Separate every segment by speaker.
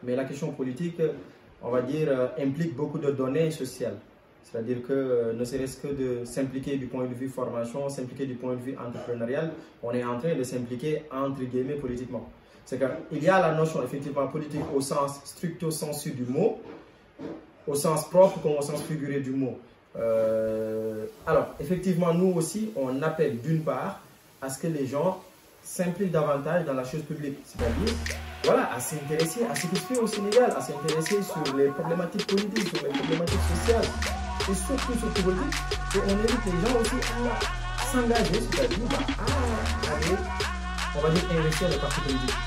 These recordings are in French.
Speaker 1: Mais la question politique, on va dire, implique beaucoup de données sociales. C'est-à-dire que ne serait-ce que de s'impliquer du point de vue formation, s'impliquer du point de vue entrepreneurial, on est en train de s'impliquer entre guillemets politiquement. C'est qu'il y a la notion effectivement politique au sens stricto sensu du mot, au sens propre comme au sens figuré du mot. Alors, effectivement, nous aussi, on appelle d'une part à ce que les gens s'impliquent davantage dans la chose publique, c'est-à-dire voilà, à s'intéresser à ce qui se fait au Sénégal, à s'intéresser sur les problématiques politiques, sur les problématiques sociales, et surtout politique, et on invite les gens aussi à s'engager, c'est-à-dire à aller, on va dire, investir les partis politiques.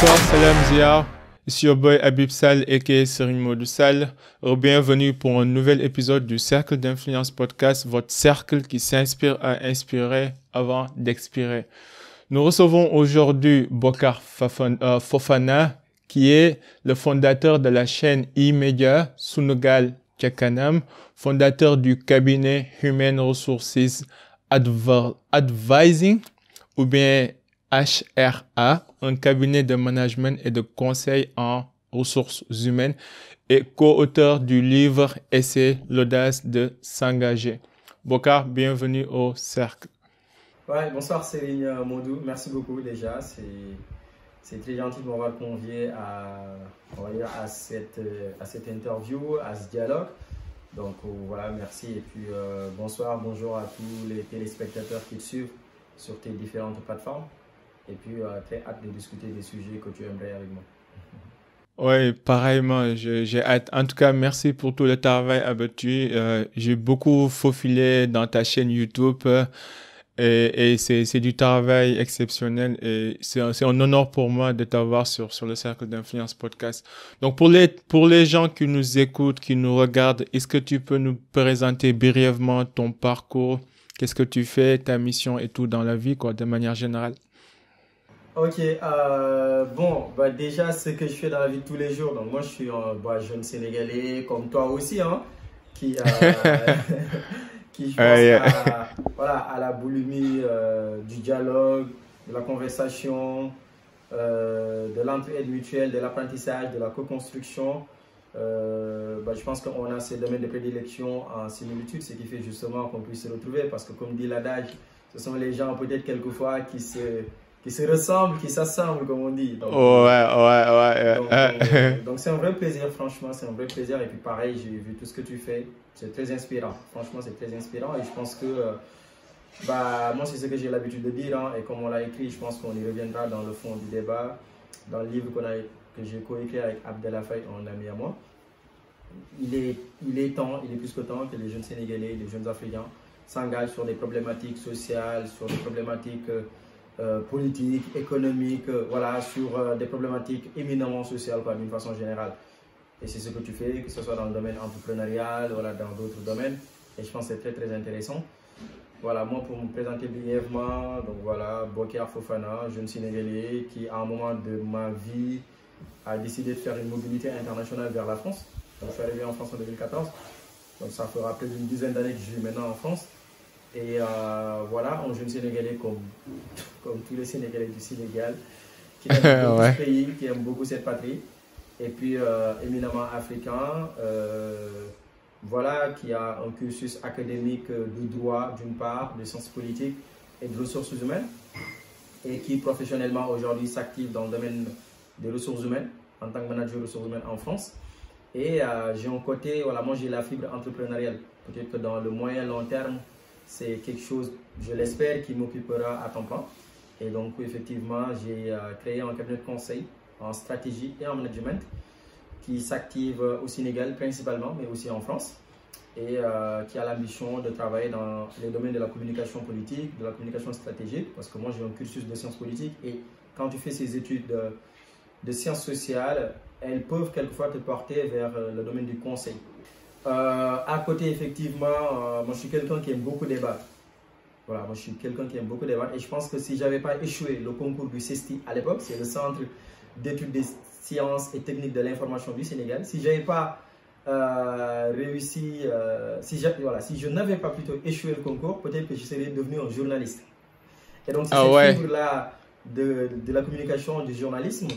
Speaker 2: Bonsoir, salam Zia. Ici your boy Habib Sall aka Serigne Modou Sall. Bienvenue pour un nouvel épisode du Cercle d'Influence Podcast, votre cercle qui s'inspire à inspirer avant d'expirer. Nous recevons aujourd'hui Bocar Fofana, qui est le fondateur de la chaîne e-Media Sunugal Kakanam, fondateur du cabinet Human Resources Advising, ou bien HRA, un cabinet de management et de conseil en ressources humaines, et co-auteur du livre Essai l'audace de s'engager. Bocar, bienvenue au Cercle.
Speaker 1: Ouais, bonsoir Serigne Modou, merci beaucoup déjà. C'est très gentil de m'avoir convié à cette interview, à ce dialogue. Donc voilà, merci. Et puis bonsoir, bonjour à tous les téléspectateurs qui te suivent sur tes différentes plateformes. Et puis, très hâte de discuter des sujets que tu aimerais avec moi.
Speaker 2: Oui, pareillement, j'ai hâte. En tout cas, merci pour tout le travail abattu. J'ai beaucoup faufilé dans ta chaîne YouTube et c'est du travail exceptionnel. Et c'est un honneur pour moi de t'avoir sur le Cercle d'Influence Podcast. Donc, pour les gens qui nous écoutent, qui nous regardent, est-ce que tu peux nous présenter brièvement ton parcours? Qu'est-ce que tu fais, ta mission et tout dans la vie, quoi, de manière générale?
Speaker 1: Ok, déjà ce que je fais dans la vie de tous les jours, donc moi je suis un jeune Sénégalais comme toi aussi, hein, qui je pense à la boulimie du dialogue, de la conversation, de l'entraide mutuelle, de l'apprentissage, de la co-construction. Je pense qu'on a ces domaines de prédilection en similitude, ce qui fait justement qu'on puisse se retrouver, parce que comme dit l'adage, ce sont les gens peut-être quelquefois qui se ressemblent, qui s'assemblent, comme on dit. Donc, donc c'est un vrai plaisir, franchement, c'est un vrai plaisir. Et puis pareil, j'ai vu tout ce que tu fais, c'est très inspirant. Franchement, c'est très inspirant. Et je pense que, moi, c'est ce que j'ai l'habitude de dire. Hein, et comme on l'a écrit, je pense qu'on y reviendra dans le fond du débat, dans le livre que j'ai coécrit avec Abdelafay, un ami à moi. Il est plus que temps que les jeunes Sénégalais, les jeunes Africains s'engagent sur des problématiques sociales, sur des problématiques politiques, économiques, sur des problématiques éminemment sociales d'une façon générale. Et c'est ce que tu fais, que ce soit dans le domaine entrepreneurial, dans d'autres domaines. Et je pense que c'est très très intéressant. Voilà, moi pour me présenter brièvement, donc voilà, Bocar Fofana, jeune Sénégalais qui à un moment de ma vie a décidé de faire une mobilité internationale vers la France. Donc, je suis arrivé en France en 2014, donc ça fera plus d'une dizaine d'années que je vis maintenant en France. Et voilà, un jeune Sénégalais comme tous les Sénégalais du Sénégal, qui aime beaucoup ce pays, qui aime beaucoup cette patrie, et puis éminemment africain, qui a un cursus académique de droit d'une part, de sciences politiques et de ressources humaines, et qui professionnellement aujourd'hui s'active dans le domaine des ressources humaines, en tant que manager de ressources humaines en France. Et j'ai un côté, moi j'ai la fibre entrepreneuriale, peut-être que dans le moyen long terme, c'est quelque chose, je l'espère, qui m'occupera à temps plein. Et donc, effectivement, j'ai créé un cabinet de conseil en stratégie et en management qui s'active au Sénégal principalement, mais aussi en France. Et qui a l'ambition de travailler dans les domaines de la communication politique, de la communication stratégique, parce que moi, j'ai un cursus de sciences politiques. Et quand tu fais ces études de sciences sociales, elles peuvent quelquefois te porter vers le domaine du conseil. À côté, effectivement, moi je suis quelqu'un qui aime beaucoup débattre. Voilà, moi je suis quelqu'un qui aime beaucoup débattre. Et je pense que si je n'avais pas échoué le concours du CESTI à l'époque, c'est le Centre d'études sciences et techniques de l'information du Sénégal. Si je n'avais pas réussi, si je n'avais pas plutôt échoué le concours, peut-être que je serais devenu un journaliste. Et donc, c'est cette fibre-là de la communication, du journalisme,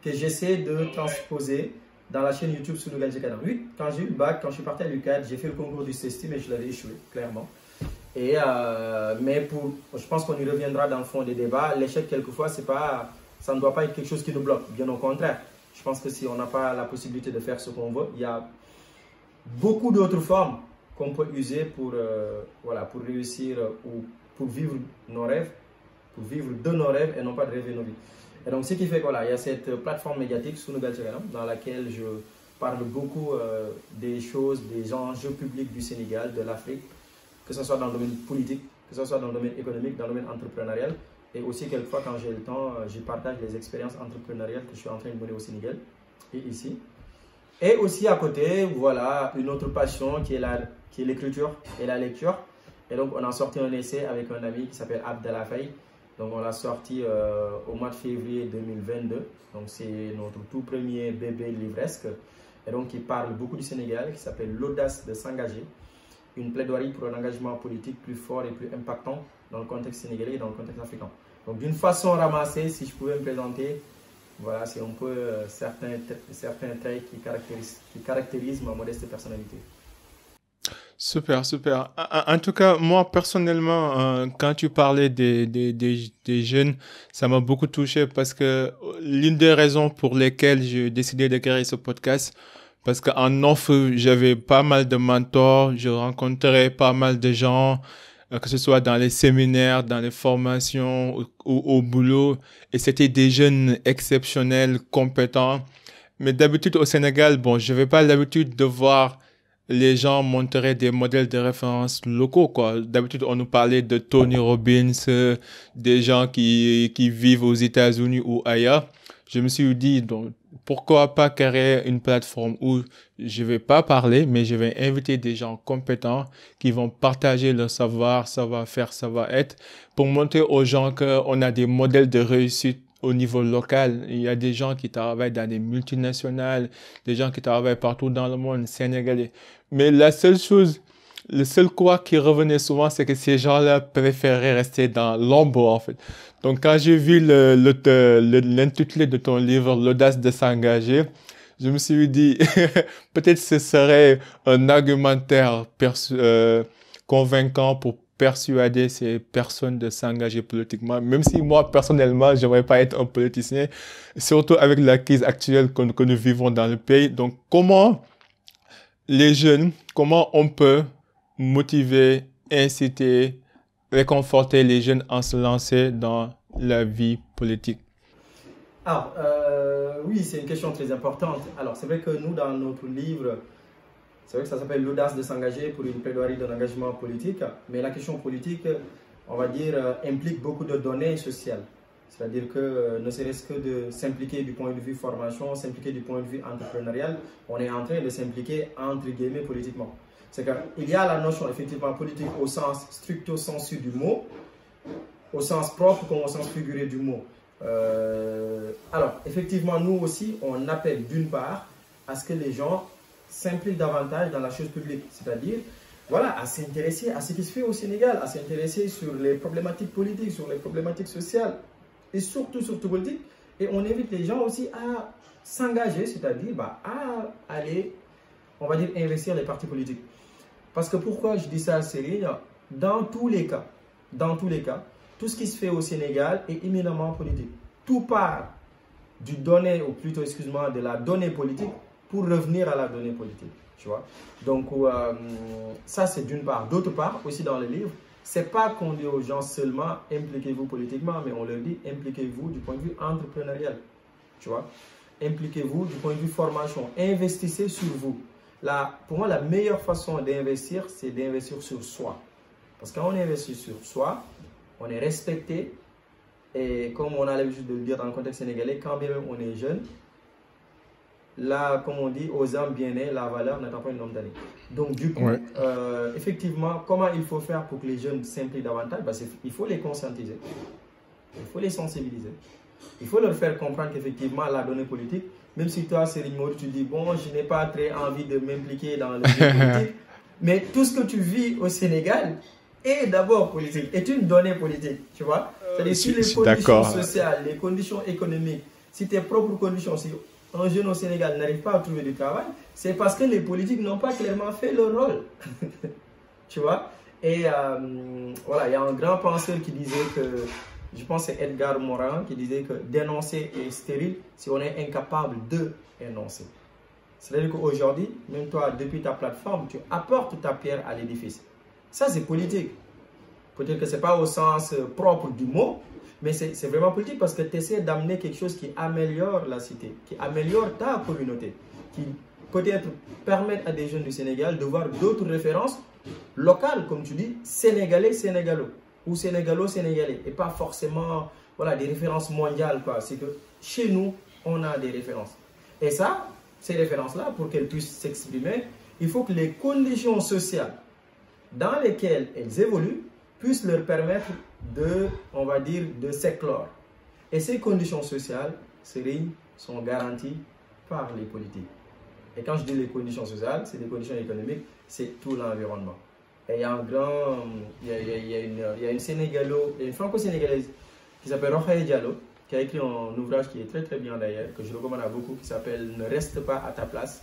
Speaker 1: que j'essaie de transposer dans la chaîne YouTube Sunugal ci Kanam. Oui, quand j'ai eu le bac, quand je suis parti à l'UCAD, j'ai fait le concours du CESTI, mais je l'avais échoué, clairement. Et, mais je pense qu'on y reviendra dans le fond des débats. L'échec, quelquefois, ça ne doit pas être quelque chose qui nous bloque. Bien au contraire. Je pense que si on n'a pas la possibilité de faire ce qu'on veut, il y a beaucoup d'autres formes qu'on peut user pour réussir ou pour vivre nos rêves, pour vivre de nos rêves et non pas de rêver nos vies. Et donc, ce qui fait qu'il y a cette plateforme médiatique, Sunugal ci Kanam, dans laquelle je parle beaucoup des choses, des enjeux publics du Sénégal, de l'Afrique, que ce soit dans le domaine politique, que ce soit dans le domaine économique, dans le domaine entrepreneurial. Et aussi, quelquefois, quand j'ai le temps, je partage les expériences entrepreneuriales que je suis en train de mener au Sénégal et ici. Et aussi, à côté, voilà, une autre passion qui est l'écriture et la lecture. Et donc, on a sorti un essai avec un ami qui s'appelle Abdallah Faye. Donc, on l'a sorti au mois de février 2022. Donc, c'est notre tout premier bébé livresque. Et donc, qui parle beaucoup du Sénégal, qui s'appelle L'audace de s'engager. Une plaidoirie pour un engagement politique plus fort et plus impactant dans le contexte sénégalais et dans le contexte africain. Donc, d'une façon ramassée, si je pouvais me présenter, voilà, c'est un peu certains traits qui caractérisent ma modeste personnalité.
Speaker 2: Super, super. En tout cas, moi, personnellement, quand tu parlais des jeunes, ça m'a beaucoup touché parce que l'une des raisons pour lesquelles j'ai décidé de créer ce podcast, parce qu'en off, j'avais pas mal de mentors, je rencontrais pas mal de gens, que ce soit dans les séminaires, dans les formations, au boulot, et c'était des jeunes exceptionnels, compétents. Mais d'habitude, au Sénégal, bon, je n'avais pas l'habitude de voir les gens montrer des modèles de référence locaux, quoi. D'habitude, on nous parlait de Tony Robbins, des gens qui vivent aux États-Unis ou ailleurs. Je me suis dit, donc, pourquoi pas créer une plateforme où je vais pas parler, mais je vais inviter des gens compétents qui vont partager leur savoir-faire, savoir-être, pour montrer aux gens qu'on a des modèles de réussite au niveau local. Il y a des gens qui travaillent dans des multinationales, des gens qui travaillent partout dans le monde, sénégalais. Mais le seul quoi qui revenait souvent, c'est que ces gens-là préféraient rester dans l'ombre, en fait. Donc, quand j'ai vu l'intitulé de ton livre, L'audace de s'engager, je me suis dit, peut-être ce serait un argumentaire convaincant pour persuader ces personnes de s'engager politiquement, même si moi, personnellement, je n'aimerais pas être un politicien, surtout avec la crise actuelle que nous vivons dans le pays. Donc, comment on peut motiver, inciter, réconforter les jeunes en se lancer dans la vie politique?
Speaker 1: Alors, oui, c'est une question très importante. Alors, c'est vrai que nous, dans notre livre, c'est vrai que ça s'appelle L'audace de s'engager pour une plaidoirie d'un engagement politique. Mais la question politique, on va dire, implique beaucoup de données sociales. C'est-à-dire que ne serait-ce que de s'impliquer du point de vue formation, s'impliquer du point de vue entrepreneurial, on est en train de s'impliquer entre guillemets politiquement. C'est qu'il y a la notion effectivement politique au sens stricto sensu du mot, au sens propre comme au sens figuré du mot. Alors, effectivement, nous aussi, on appelle d'une part à ce que les gens s'impliquent davantage dans la chose publique, c'est-à-dire voilà, à s'intéresser à ce qui se fait au Sénégal, à s'intéresser sur les problématiques politiques, sur les problématiques sociales et surtout politiques. Et on invite les gens aussi à s'engager, c'est-à-dire à aller, on va dire, investir les partis politiques. Parce que pourquoi je dis ça, Cyril? Dans tous les cas, tout ce qui se fait au Sénégal est éminemment politique. Tout part du donné, ou plutôt, excuse-moi, de la donnée politique pour revenir à la donnée politique. Tu vois? Donc, ça, c'est d'une part. D'autre part, aussi dans le livre, c'est pas qu'on dit aux gens seulement impliquez-vous politiquement, mais on leur dit impliquez-vous du point de vue entrepreneurial. Tu vois? Impliquez-vous du point de vue formation. Investissez sur vous. Là, pour moi, la meilleure façon d'investir, c'est d'investir sur soi. Parce que quand on investit sur soi, on est respecté. Et comme on a l'habitude de le dire dans le contexte sénégalais, quand bien même on est jeune, là, comme on dit, aux âmes bien nées, la valeur n'attend pas une nombre d'années. Donc, du coup, effectivement, comment il faut faire pour que les jeunes s'impliquent davantage? Il faut les conscientiser, il faut les sensibiliser, il faut leur faire comprendre qu'effectivement, la donnée politique même si toi, Serigne Modou, tu dis, bon, je n'ai pas très envie de m'impliquer dans le jeu politique, mais tout ce que tu vis au Sénégal est d'abord politique, est une donnée politique, tu vois. C'est-à-dire, si les conditions sociales, les conditions économiques, si tes propres conditions, si un jeune au Sénégal n'arrive pas à trouver du travail, c'est parce que les politiques n'ont pas clairement fait leur rôle. Tu vois. Et voilà, il y a un grand penseur qui disait que, je pense que c'est Edgar Morin, qui disait que dénoncer est stérile si on est incapable de énoncer. C'est-à-dire qu'aujourd'hui, même toi, depuis ta plateforme, tu apportes ta pierre à l'édifice. Ça, c'est politique. Peut-être que ce n'est pas au sens propre du mot, mais c'est vraiment politique parce que tu essaies d'amener quelque chose qui améliore la cité, qui améliore ta communauté, qui peut-être permettre à des jeunes du Sénégal de voir d'autres références locales, comme tu dis, sénégalais-sénégalo ou sénégalo-sénégalais, et pas forcément voilà, des références mondiales. C'est que chez nous, on a des références. Et ça, ces références-là, pour qu'elles puissent s'exprimer, il faut que les conditions sociales dans lesquelles elles évoluent puissent leur permettre de, on va dire, de s'éclore. Et ces conditions sociales, Serigne, sont garanties par les politiques. Et quand je dis les conditions sociales, c'est les conditions économiques, c'est tout l'environnement. Et il y a un grand, il y a une franco-sénégalaise qui s'appelle Rokhaya Diallo, qui a écrit un ouvrage qui est très très bien d'ailleurs, que je recommande à beaucoup, qui s'appelle « Ne reste pas à ta place,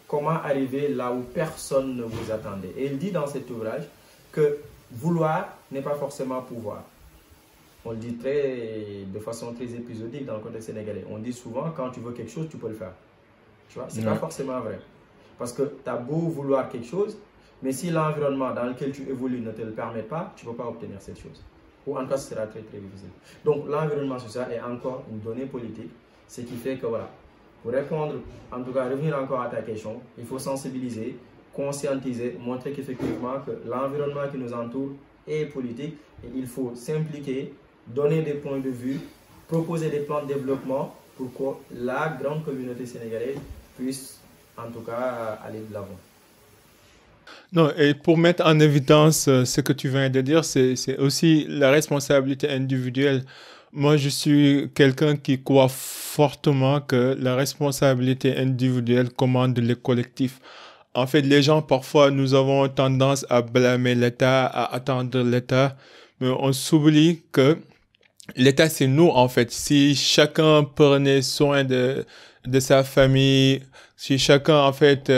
Speaker 1: comment arriver là où personne ne vous attendait ». Et il dit dans cet ouvrage que vouloir n'est pas forcément pouvoir. On le dit de façon très épisodique dans le contexte sénégalais. On dit souvent, quand tu veux quelque chose, tu peux le faire. Tu vois, c'est pas forcément vrai. Parce que tu as beau vouloir quelque chose, mais si l'environnement dans lequel tu évolues ne te le permet pas, tu ne peux pas obtenir cette chose. Ou en tout cas, ce sera très très difficile. Donc l'environnement social est encore une donnée politique, ce qui fait que voilà, pour répondre, en tout cas revenir encore à ta question, il faut sensibiliser, conscientiser, montrer qu'effectivement que l'environnement qui nous entoure est politique et il faut s'impliquer, donner des points de vue, proposer des plans de développement pour que la grande communauté sénégalaise puisse en tout cas aller de l'avant.
Speaker 2: Non, et pour mettre en évidence ce que tu viens de dire, c'est aussi la responsabilité individuelle. Moi, je suis quelqu'un qui croit fortement que la responsabilité individuelle commande le collectif. En fait, les gens, parfois, nous avons tendance à blâmer l'État, à attendre l'État, mais on s'oublie que l'État, c'est nous, en fait. Si chacun prenait soin de sa famille, si chacun, en fait,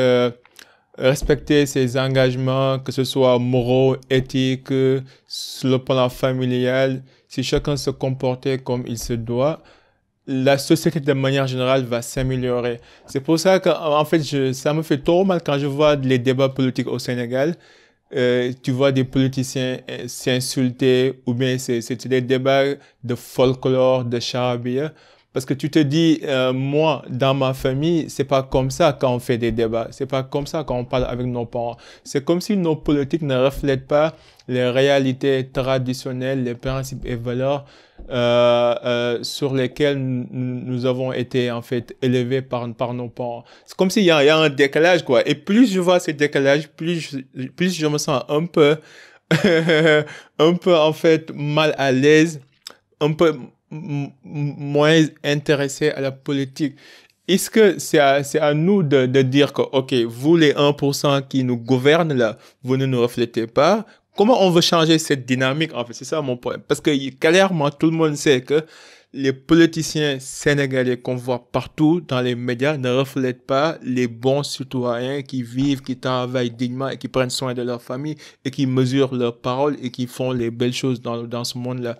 Speaker 2: respecter ses engagements, que ce soit moraux, éthiques, sur le plan familial, si chacun se comportait comme il se doit, la société de manière générale va s'améliorer. C'est pour ça que, en fait, ça me fait trop mal quand je vois les débats politiques au Sénégal. Tu vois des politiciens s'insulter, ou bien c'est des débats de folklore, de charabia. Parce que tu te dis, moi, dans ma famille, c'est pas comme ça quand on fait des débats. C'est pas comme ça quand on parle avec nos parents. C'est comme si nos politiques ne reflètent pas les réalités traditionnelles, les principes et valeurs sur lesquels nous avons été en fait élevés par nos parents. C'est comme s'il y a un décalage, quoi. Et plus je vois ce décalage, plus je me sens un peu en fait mal à l'aise, un peu moins intéressé à la politique. Est-ce que c'est à nous de dire que, OK, vous les 1% qui nous gouvernent là, vous ne nous reflétez pas. Comment on veut changer cette dynamique? En fait, c'est ça mon problème. Parce que clairement, tout le monde sait que les politiciens sénégalais qu'on voit partout dans les médias ne reflètent pas les bons citoyens qui vivent, qui travaillent dignement et qui prennent soin de leur famille et qui mesurent leurs paroles et qui font les belles choses dans ce monde-là.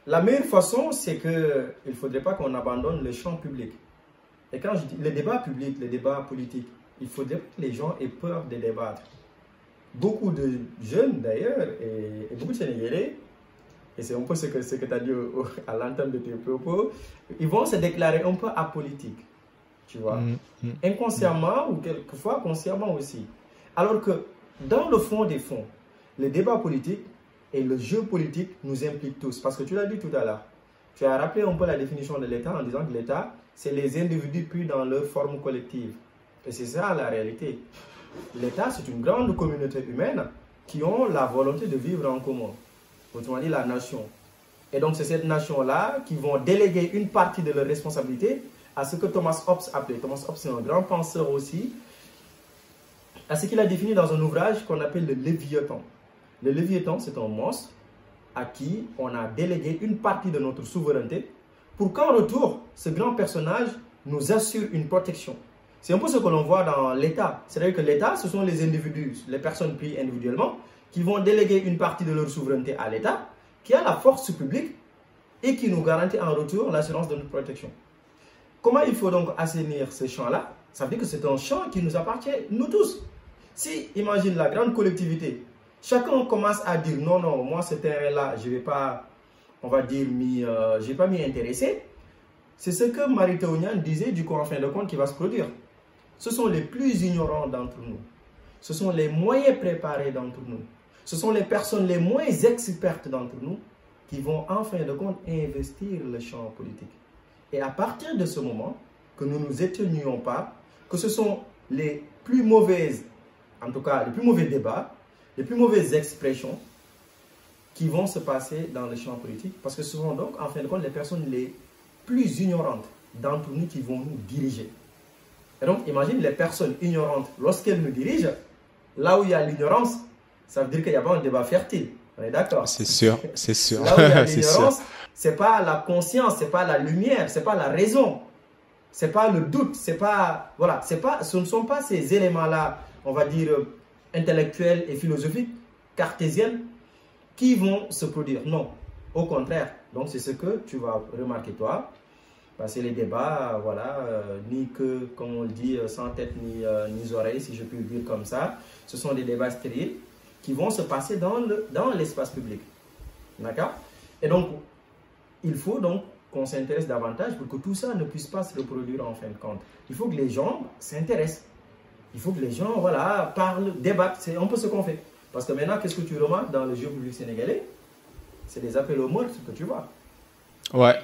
Speaker 1: La meilleure façon, c'est qu'il ne faudrait pas qu'on abandonne le champ public. Et quand je dis le débat public, le débat politique, il faudrait que les gens aient peur de débattre. Beaucoup de jeunes d'ailleurs, et beaucoup de Sénégalais, et c'est un peu ce que tu as dit à l'entame de tes propos, ils vont se déclarer un peu apolitiques, tu vois, inconsciemment ou quelquefois consciemment aussi. Alors que dans le fond des fonds, le débat politique et le jeu politique nous impliquent tous. Parce que tu l'as dit tout à l'heure, tu as rappelé un peu la définition de l'État en disant que l'État, c'est les individus pris dans leur forme collective. Et c'est ça la réalité. L'État, c'est une grande communauté humaine qui ont la volonté de vivre en commun. Autrement dit, la nation. Et donc, c'est cette nation-là qui vont déléguer une partie de leurs responsabilités à ce que Thomas Hobbes appelait, Thomas Hobbes c'est un grand penseur aussi, à ce qu'il a défini dans un ouvrage qu'on appelle le Léviathan. Le Léviathan, c'est un monstre à qui on a délégué une partie de notre souveraineté pour qu'en retour, ce grand personnage nous assure une protection. C'est un peu ce que l'on voit dans l'État. C'est-à-dire que l'État, ce sont les individus, les personnes prises individuellement, qui vont déléguer une partie de leur souveraineté à l'État, qui a la force publique et qui nous garantit en retour l'assurance de notre protection. Comment il faut donc assainir ce champ-là? Ça veut dire que c'est un champ qui nous appartient, nous tous. Si, imagine la grande collectivité, chacun commence à dire non, non, moi ce terrain-là, je ne vais pas, on va dire, je vais pas m'y intéresser. C'est ce que Mary Teuw disait du coup en fin de compte qui va se produire. Ce sont les plus ignorants d'entre nous. Ce sont les moins préparés d'entre nous. Ce sont les personnes les moins expertes d'entre nous qui vont en fin de compte investir le champ politique. Et à partir de ce moment, que nous ne nous éteignons pas, que ce sont les plus mauvaises, en tout cas les plus mauvais débats, les plus mauvaises expressions qui vont se passer dans le champ politique, parce que ce sont donc en fin de compte les personnes les plus ignorantes d'entre nous qui vont nous diriger. Et donc imagine les personnes ignorantes, lorsqu'elles nous dirigent, là où il y a l'ignorance, ça veut dire qu'il n'y a pas un débat fertile. On est d'accord?
Speaker 2: C'est sûr, c'est sûr.
Speaker 1: Là où il y a l'ignorance, ce n'est pas la conscience, ce n'est pas la lumière, ce n'est pas la raison, ce n'est pas le doute, voilà, ce ne sont pas ces éléments-là, on va dire, intellectuels et philosophiques, cartésiennes, qui vont se produire. Non, au contraire. Donc c'est ce que tu vas remarquer toi, parce que les débats, voilà, ni que, comme on le dit, sans tête ni oreille, si je puis le dire comme ça, ce sont des débats stériles qui vont se passer dans l'espace public. D'accord? Et donc, il faut donc qu'on s'intéresse davantage pour que tout ça ne puisse pas se reproduire en fin de compte. Il faut que les gens s'intéressent. Il faut que les gens, voilà, parlent, débattent. C'est un peu ce qu'on fait. Parce que maintenant, qu'est-ce que tu remarques dans le jeu public sénégalais? C'est des appels au meurtre que tu vois.
Speaker 2: Ouais.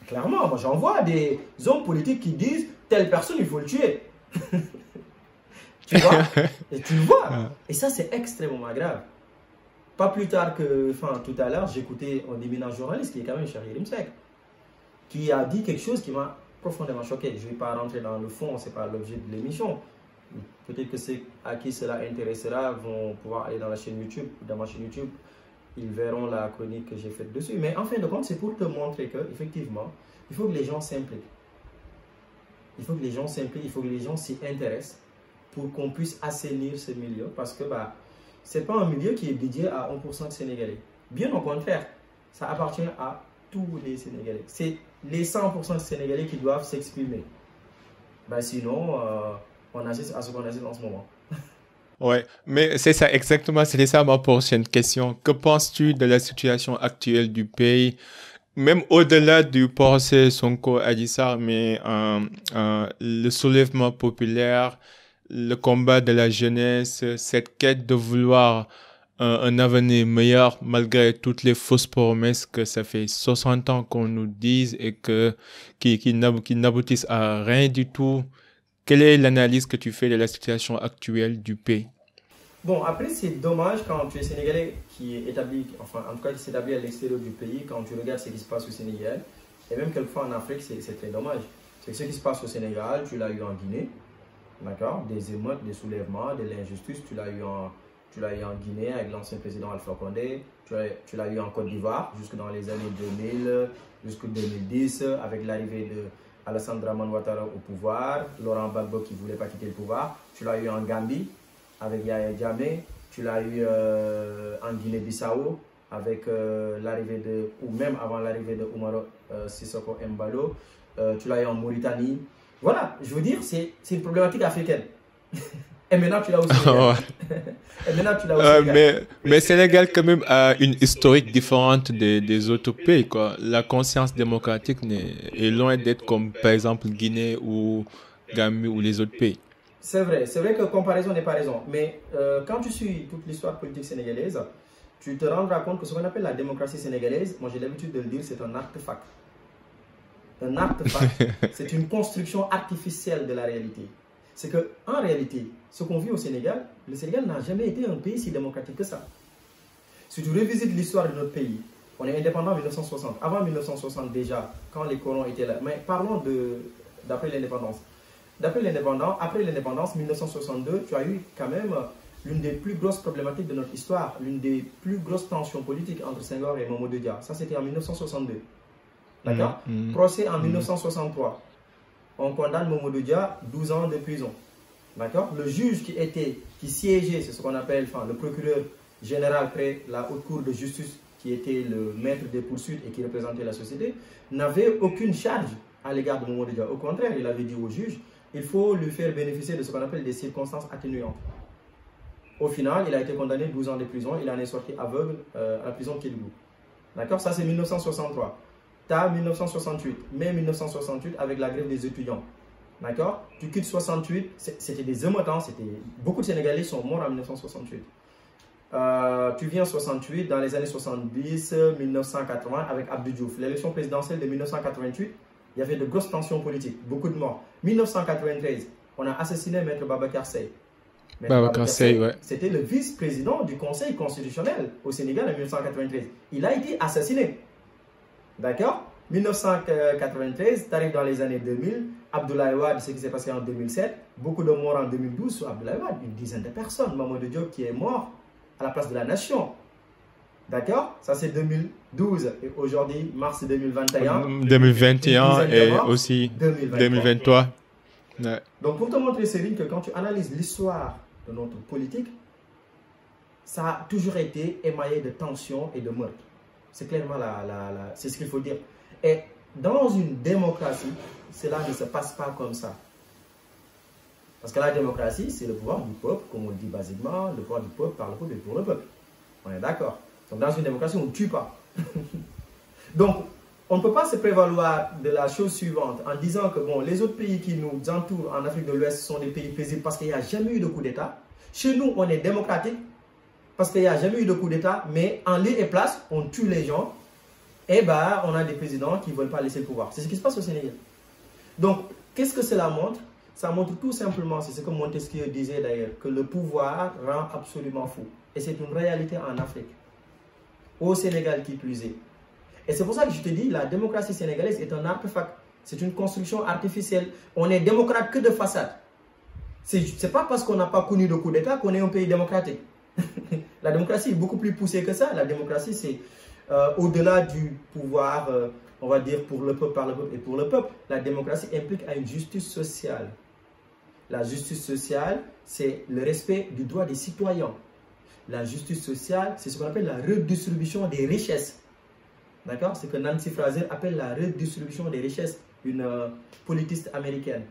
Speaker 1: Clairement, moi j'en vois des hommes politiques qui disent telle personne, il faut le tuer. Tu vois? Et tu le vois. Et ça, c'est extrêmement grave. Pas plus tard que, tout à l'heure, j'écoutais un éminent journaliste qui est quand même Cheikh Yérim Seck, qui a dit quelque chose qui m'a profondément choqué. Je ne vais pas rentrer dans le fond, ce n'est pas l'objet de l'émission. Peut-être que ceux à qui cela intéressera vont pouvoir aller dans la chaîne YouTube, dans ma chaîne YouTube, ils verront la chronique que j'ai faite dessus. Mais en fin de compte, c'est pour te montrer qu'effectivement, il faut que les gens s'impliquent. Il faut que les gens s'impliquent, il faut que les gens s'y intéressent pour qu'on puisse assainir ce milieu. Parce que ce n'est pas un milieu qui est dédié à 1% de Sénégalais. Bien au contraire, ça appartient à tous les Sénégalais. C'est les 100% de Sénégalais qui doivent s'exprimer. Sinon, on assiste à ce qu'on assiste en ce moment.
Speaker 2: Ouais, mais c'est ça exactement, c'était ça ma prochaine question. Que penses-tu de la situation actuelle du pays, même au-delà du procès Sonko-Adji Sarr, mais le soulèvement populaire, le combat de la jeunesse, cette quête de vouloir un avenir meilleur malgré toutes les fausses promesses que ça fait 60 ans qu'on nous dise et qui n'aboutissent à rien du tout. Quelle est l'analyse que tu fais de la situation actuelle du pays?
Speaker 1: Bon, après, c'est dommage quand tu es Sénégalais qui est établi, enfin, en tout cas, qui s'établit à l'extérieur du pays, quand tu regardes ce qui se passe au Sénégal, et même quelquefois en Afrique, c'est très dommage. C'est que ce qui se passe au Sénégal, tu l'as eu en Guinée, d'accord? Des émeutes, des soulèvements, de l'injustice, tu l'as eu en Guinée avec l'ancien président Alpha Condé, tu l'as eu en Côte d'Ivoire, jusque dans les années 2000, jusqu'en 2010, avec l'arrivée de Alassane Dramane Ouattara au pouvoir, Laurent Gbagbo qui ne voulait pas quitter le pouvoir. Tu l'as eu en Gambie avec Yahya Jammeh. Tu l'as eu en Guinée-Bissau avec l'arrivée ou même avant l'arrivée de Oumaro Sissoko Embalo. Tu l'as eu en Mauritanie. Voilà, je veux dire, c'est une problématique africaine. Et maintenant, tu l'as aussi. Et maintenant, tu l'as aussi.
Speaker 2: Mais Sénégal, quand même, a une historique différente des autres pays, quoi. La conscience démocratique est loin d'être comme, par exemple, Guinée ou Gambie ou les autres pays.
Speaker 1: C'est vrai que comparaison n'est pas raison. Mais quand tu suis toute l'histoire politique sénégalaise, tu te rendras compte que ce qu'on appelle la démocratie sénégalaise, moi j'ai l'habitude de le dire, c'est un artefact. Un artefact, c'est une construction artificielle de la réalité. C'est qu'en réalité, ce qu'on vit au Sénégal, le Sénégal n'a jamais été un pays si démocratique que ça. Si tu revisites l'histoire de notre pays, On est indépendant en 1960. Avant 1960 déjà, quand les colons étaient là. Mais parlons d'après l'indépendance. Après l'indépendance, 1962, tu as eu quand même l'une des plus grosses problématiques de notre histoire, l'une des plus grosses tensions politiques entre Senghor et Mamadou Dia. Ça, c'était en 1962. D'accord? Procès en 1963. On condamne Mamadou Dia 12 ans de prison. D'accord? Le juge qui siégeait, c'est ce qu'on appelle, enfin, le procureur général près la haute cour de justice, qui était le maître des poursuites et qui représentait la société, n'avait aucune charge à l'égard de Mamadou Dia. Au contraire, il avait dit au juge, il faut lui faire bénéficier de ce qu'on appelle des circonstances atténuantes. Au final, il a été condamné 12 ans de prison, il en est sorti aveugle à la prison de Kédougou. D'accord? Ça, c'est 1963. Tu as 1968, mai 1968, avec la grève des étudiants. D'accord? Tu quittes 68, c'était des émeutes, beaucoup de Sénégalais sont morts en 1968. Tu viens en 68, dans les années 70, 1980, avec Abdou Diouf. L'élection présidentielle de 1988, il y avait de grosses tensions politiques, beaucoup de morts. 1993, on a assassiné Maître Babacar Seye.
Speaker 2: Babacar Seye, ouais.
Speaker 1: C'était le vice-président du Conseil constitutionnel au Sénégal en 1993. Il a été assassiné. D'accord? 1993, tu arrives dans les années 2000, Abdoulaye Wade, ce qui s'est passé en 2007, beaucoup de morts en 2012 sur Abdoulaye Wade, une dizaine de personnes. Mamadou Diop qui est mort à la place de la nation. D'accord? Ça, c'est 2012. Et aujourd'hui, mars 2021.
Speaker 2: 2021 et aussi 2023. Ouais.
Speaker 1: Donc, pour te montrer, Céline, que quand tu analyses l'histoire de notre politique, ça a toujours été émaillé de tensions et de meurtres. C'est clairement c'est ce qu'il faut dire. Et dans une démocratie, cela ne se passe pas comme ça. Parce que la démocratie, c'est le pouvoir du peuple, comme on le dit basiquement, le pouvoir du peuple par le peuple et pour le peuple. On est d'accord. Donc dans une démocratie, on ne tue pas. Donc, on ne peut pas se prévaloir de la chose suivante en disant que bon, les autres pays qui nous entourent en Afrique de l'Ouest sont des pays paisibles parce qu'il n'y a jamais eu de coup d'État. Chez nous, on est démocratique parce qu'il n'y a jamais eu de coup d'État, mais en lieu et place, on tue les gens. Et ben, on a des présidents qui ne veulent pas laisser le pouvoir. C'est ce qui se passe au Sénégal. Donc, qu'est-ce que cela montre? Ça montre tout simplement, c'est ce que Montesquieu disait d'ailleurs, que le pouvoir rend absolument fou. Et c'est une réalité en Afrique. Au Sénégal qui plus est. Et c'est pour ça que je te dis, la démocratie sénégalaise est un artefact. C'est une construction artificielle. On est démocrate que de façade. C'est pas parce qu'on n'a pas connu de coup d'État qu'on est un pays démocratique. La démocratie est beaucoup plus poussée que ça. La démocratie, c'est au-delà du pouvoir, on va dire, pour le peuple, par le peuple et pour le peuple. La démocratie implique une justice sociale. La justice sociale, c'est le respect du droit des citoyens. La justice sociale, c'est ce qu'on appelle la redistribution des richesses. D'accord? C'est ce que Nancy Fraser appelle la redistribution des richesses, une politiste américaine.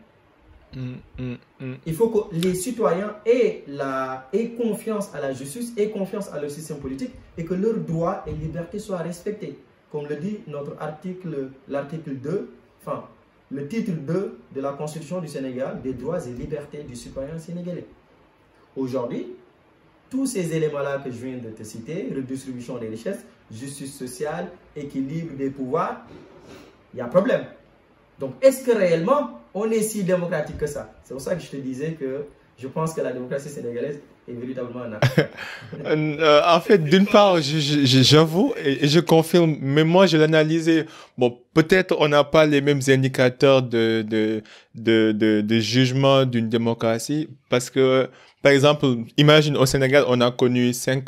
Speaker 1: Il faut que les citoyens aient confiance à la justice, aient confiance à leur système politique et que leurs droits et libertés soient respectés. Comme le dit notre article, l'article 2, enfin, le titre 2 de la Constitution du Sénégal, des droits et libertés du citoyen sénégalais. Aujourd'hui, tous ces éléments-là que je viens de te citer, redistribution des richesses, justice sociale, équilibre des pouvoirs, il y a problème. Donc, est-ce que réellement, on est si démocratique que ça? C'est pour ça que je te disais que je pense que la démocratie sénégalaise est véritablement un acte.
Speaker 2: En fait, d'une part, j'avoue et je confirme, mais moi, je l'analysais. Bon, peut-être on n'a pas les mêmes indicateurs de jugement d'une démocratie parce que, par exemple, imagine au Sénégal, on a connu 5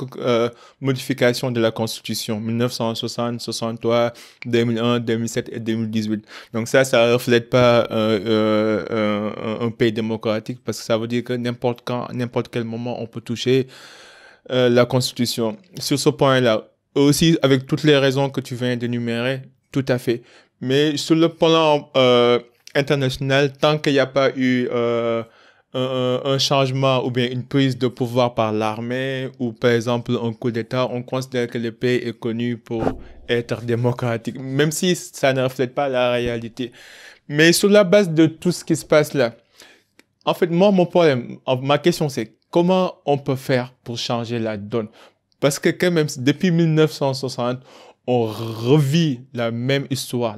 Speaker 2: modifications de la Constitution, 1960, 63, 2001, 2007 et 2018. Donc ça reflète pas un pays démocratique parce que ça veut dire que n'importe quand, n'importe quel moment, on peut toucher la Constitution. Sur ce point-là, aussi avec toutes les raisons que tu viens d'énumérer, tout à fait. Mais sur le plan international, tant qu'il n'y a pas eu un changement ou bien une prise de pouvoir par l'armée ou par exemple un coup d'État, on considère que le pays est connu pour être démocratique, même si ça ne reflète pas la réalité. Mais sur la base de tout ce qui se passe là, en fait, moi, mon problème, ma question c'est comment on peut faire pour changer la donne? Parce que quand même, depuis 1960, on revit la même histoire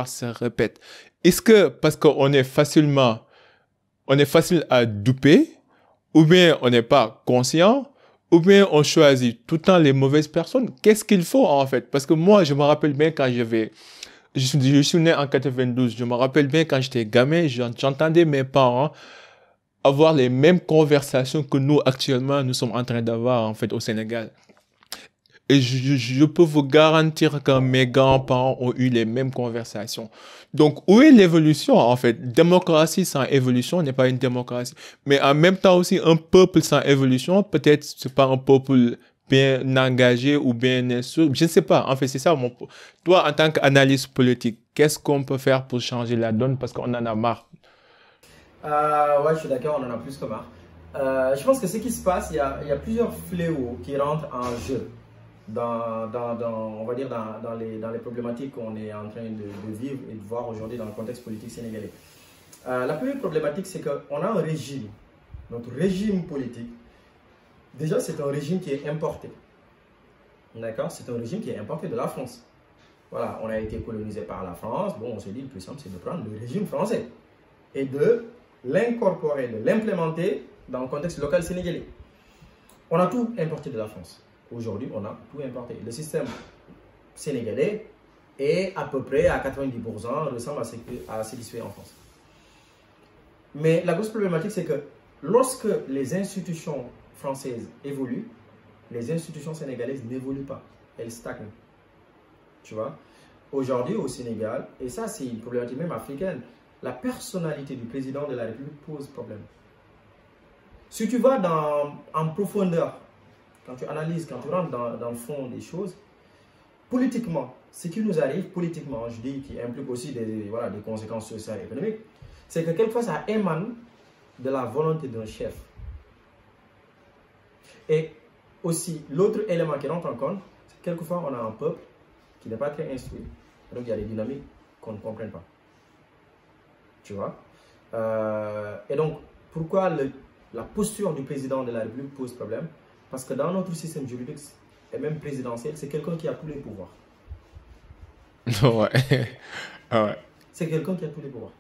Speaker 2: se répète. Est-ce que parce qu'on est facile à duper, ou bien on n'est pas conscient, ou bien on choisit tout le temps les mauvaises personnes. Qu'est-ce qu'il faut en fait? Parce que moi, je me rappelle bien quand je suis né en 92, je me rappelle bien quand j'étais gamin, j'entendais mes parents avoir les mêmes conversations que nous actuellement, nous sommes en train d'avoir en fait au Sénégal. Et je peux vous garantir que mes grands-parents ont eu les mêmes conversations. Donc, où est l'évolution, en fait? Démocratie sans évolution n'est pas une démocratie. Mais en même temps aussi, un peuple sans évolution, peut-être c'est pas un peuple bien engagé ou bien instruit. Je ne sais pas. En fait, c'est ça Toi, en tant qu'analyste politique, qu'est-ce qu'on peut faire pour changer la donne? Parce qu'on en a marre.
Speaker 1: Ouais, je suis d'accord, on en a plus que marre. Je pense que ce qui se passe, il y a plusieurs fléaux qui rentrent en jeu on va dire dans les problématiques qu'on est en train de vivre et de voir aujourd'hui dans le contexte politique sénégalais. La première problématique, c'est qu'on a un régime, notre régime politique, déjà c'est un régime qui est importé. D'accord? C'est un régime qui est importé de la France. Voilà, on a été colonisé par la France, bon, on s'est dit le plus simple c'est de prendre le régime français et de l'incorporer, de l'implémenter dans le contexte local sénégalais. On a tout importé de la France. Aujourd'hui, on a tout importé. Le système sénégalais est à peu près à 90% ressemble à ce qui se fait en France. Mais la grosse problématique, c'est que lorsque les institutions françaises évoluent, les institutions sénégalaises n'évoluent pas. Elles stagnent. Tu vois? Aujourd'hui, au Sénégal, et ça, c'est une problématique même africaine, la personnalité du président de la République pose problème. Si tu vas en profondeur, quand tu analyses, quand tu rentres dans le fond des choses, politiquement, ce qui nous arrive politiquement, je dis, qui implique aussi des conséquences sociales et économiques, c'est que quelquefois ça émane de la volonté d'un chef. Et aussi, l'autre élément qui rentre en compte, c'est que quelquefois on a un peuple qui n'est pas très instruit. Donc il y a des dynamiques qu'on ne comprenne pas. Tu vois? Et donc, pourquoi la posture du président de la République pose problème? Parce que dans notre système juridique et même présidentiel, c'est quelqu'un qui a tous les pouvoirs.
Speaker 2: Ouais. Ouais.
Speaker 1: C'est quelqu'un qui a tous les pouvoirs.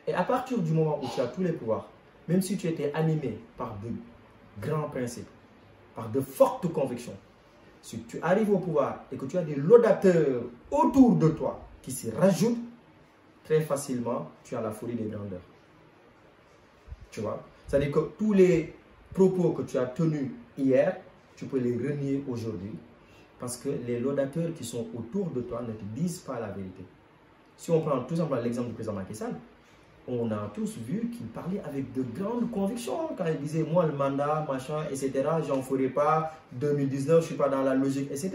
Speaker 1: Et à partir du moment où tu as tous les pouvoirs, même si tu étais animé par de grands principes, par de fortes convictions, si tu arrives au pouvoir et que tu as des laudateurs autour de toi qui s'y rajoutent, très facilement, tu as la folie des grandeurs. Tu vois? C'est-à-dire que tous les propos que tu as tenus hier, tu peux les renier aujourd'hui parce que les laudateurs qui sont autour de toi ne te disent pas la vérité. Si on prend tout simplement l'exemple du président Macky Sall, on a tous vu qu'il parlait avec de grandes convictions quand il disait moi le mandat, machin, etc. J'en ferai pas, 2019, je ne suis pas dans la logique, etc.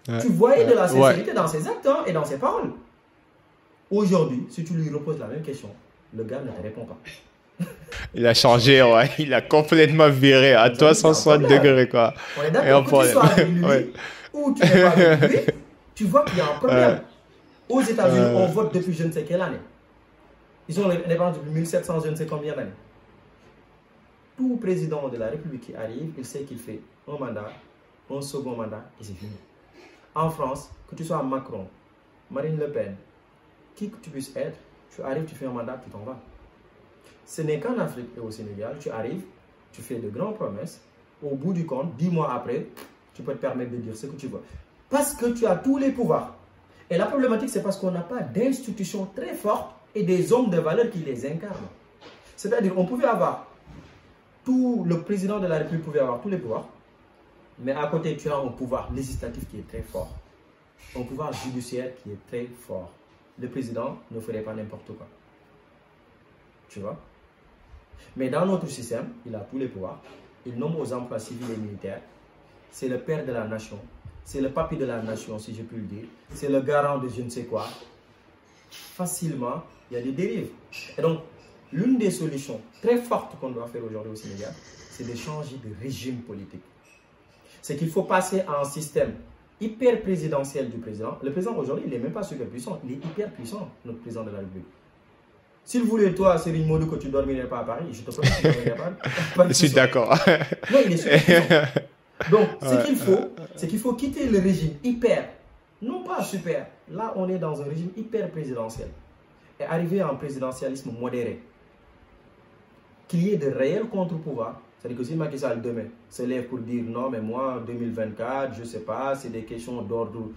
Speaker 1: Ouais, tu voyais de la sincérité dans ses actes et dans ses paroles. Aujourd'hui, si tu lui reposes la même question, le gars ne te répond pas.
Speaker 2: Il a changé, ouais. Il a complètement viré à 360 degrés, quoi.
Speaker 1: On est d'accord, que tu sois avec lui ou tu n'es pas avec lui, tu vois qu'il y a un problème. Aux États-Unis, on vote depuis je ne sais quelle année. Ils ont l'indépendance depuis 1700, je ne sais combien d'années. Tout président de la République qui arrive, il sait qu'il fait un mandat, un second mandat et c'est fini. En France, que tu sois Macron, Marine Le Pen, qui que tu puisses être, tu arrives, tu fais un mandat, tu t'en vas. Ce n'est qu'en Afrique et au Sénégal, tu arrives, tu fais de grandes promesses, au bout du compte, 10 mois après, tu peux te permettre de dire ce que tu veux. Parce que tu as tous les pouvoirs. Et la problématique, c'est parce qu'on n'a pas d'institutions très fortes et des hommes de valeur qui les incarnent. C'est-à-dire, on pouvait avoir, le président de la République pouvait avoir tous les pouvoirs, mais à côté, tu as un pouvoir législatif qui est très fort, un pouvoir judiciaire qui est très fort. Le président ne ferait pas n'importe quoi. Tu vois? Mais dans notre système, il a tous les pouvoirs. Il nomme aux emplois civils et militaires. C'est le père de la nation. C'est le papi de la nation, si je puis le dire. C'est le garant de je ne sais quoi. Facilement, il y a des dérives. Et donc, l'une des solutions très fortes qu'on doit faire aujourd'hui au Sénégal, c'est de changer de régime politique. C'est qu'il faut passer à un système hyper présidentiel du président. Le président aujourd'hui, il n'est même pas super puissant. Il est hyper puissant, notre président de la République. S'il voulait, toi, Serigne Modou, que tu ne dormirais pas à Paris, je te promets que tu ne dormirais pas.
Speaker 2: Je suis d'accord.
Speaker 1: Non, il est super puissant. Donc, ce qu'il faut, c'est qu'il faut quitter le régime hyper, non pas super. Là, on est dans un régime hyper présidentiel. Et arriver à un présidentialisme modéré. qu'il y ait de réels contre-pouvoirs. C'est-à-dire que si Macky Sall demain se lève pour dire non, mais moi, en 2024, je ne sais pas, c'est des questions d'ordre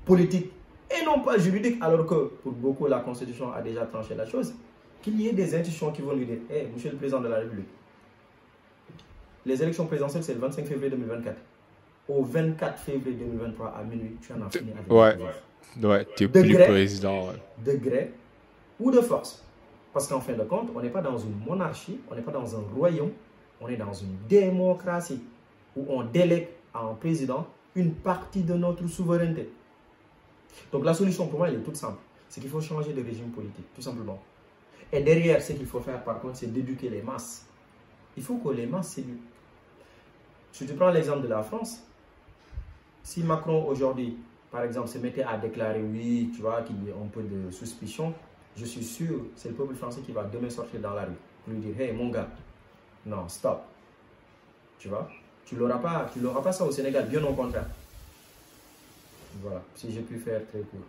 Speaker 1: politique et non pas juridique, alors que pour beaucoup, la Constitution a déjà tranché la chose, qu'il y ait des institutions qui vont lui dire, hey, monsieur le président de la République, les élections présidentielles, c'est le 25 février 2024. Au 24 février 2023 à minuit, tu en as fini avec
Speaker 2: ouais, ouais, tu es plus président.
Speaker 1: De gré ou de force. Parce qu'en fin de compte, on n'est pas dans une monarchie, on n'est pas dans un royaume, on est dans une démocratie où on délègue à un président une partie de notre souveraineté. Donc la solution pour moi, elle est toute simple. C'est qu'il faut changer de régime politique, tout simplement. Et derrière, ce qu'il faut faire par contre, c'est d'éduquer les masses. Il faut que les masses s'éduquent. Si tu prends l'exemple de la France, si Macron aujourd'hui, par exemple, se mettait à déclarer oui, tu vois, qu'il y a un peu de suspicion, je suis sûr, c'est le peuple français qui va demain sortir dans la rue pour lui dire, hey mon gars, non, stop. Tu vois, tu l'auras pas ça au Sénégal, bien au contraire. Voilà, si j'ai pu faire très court.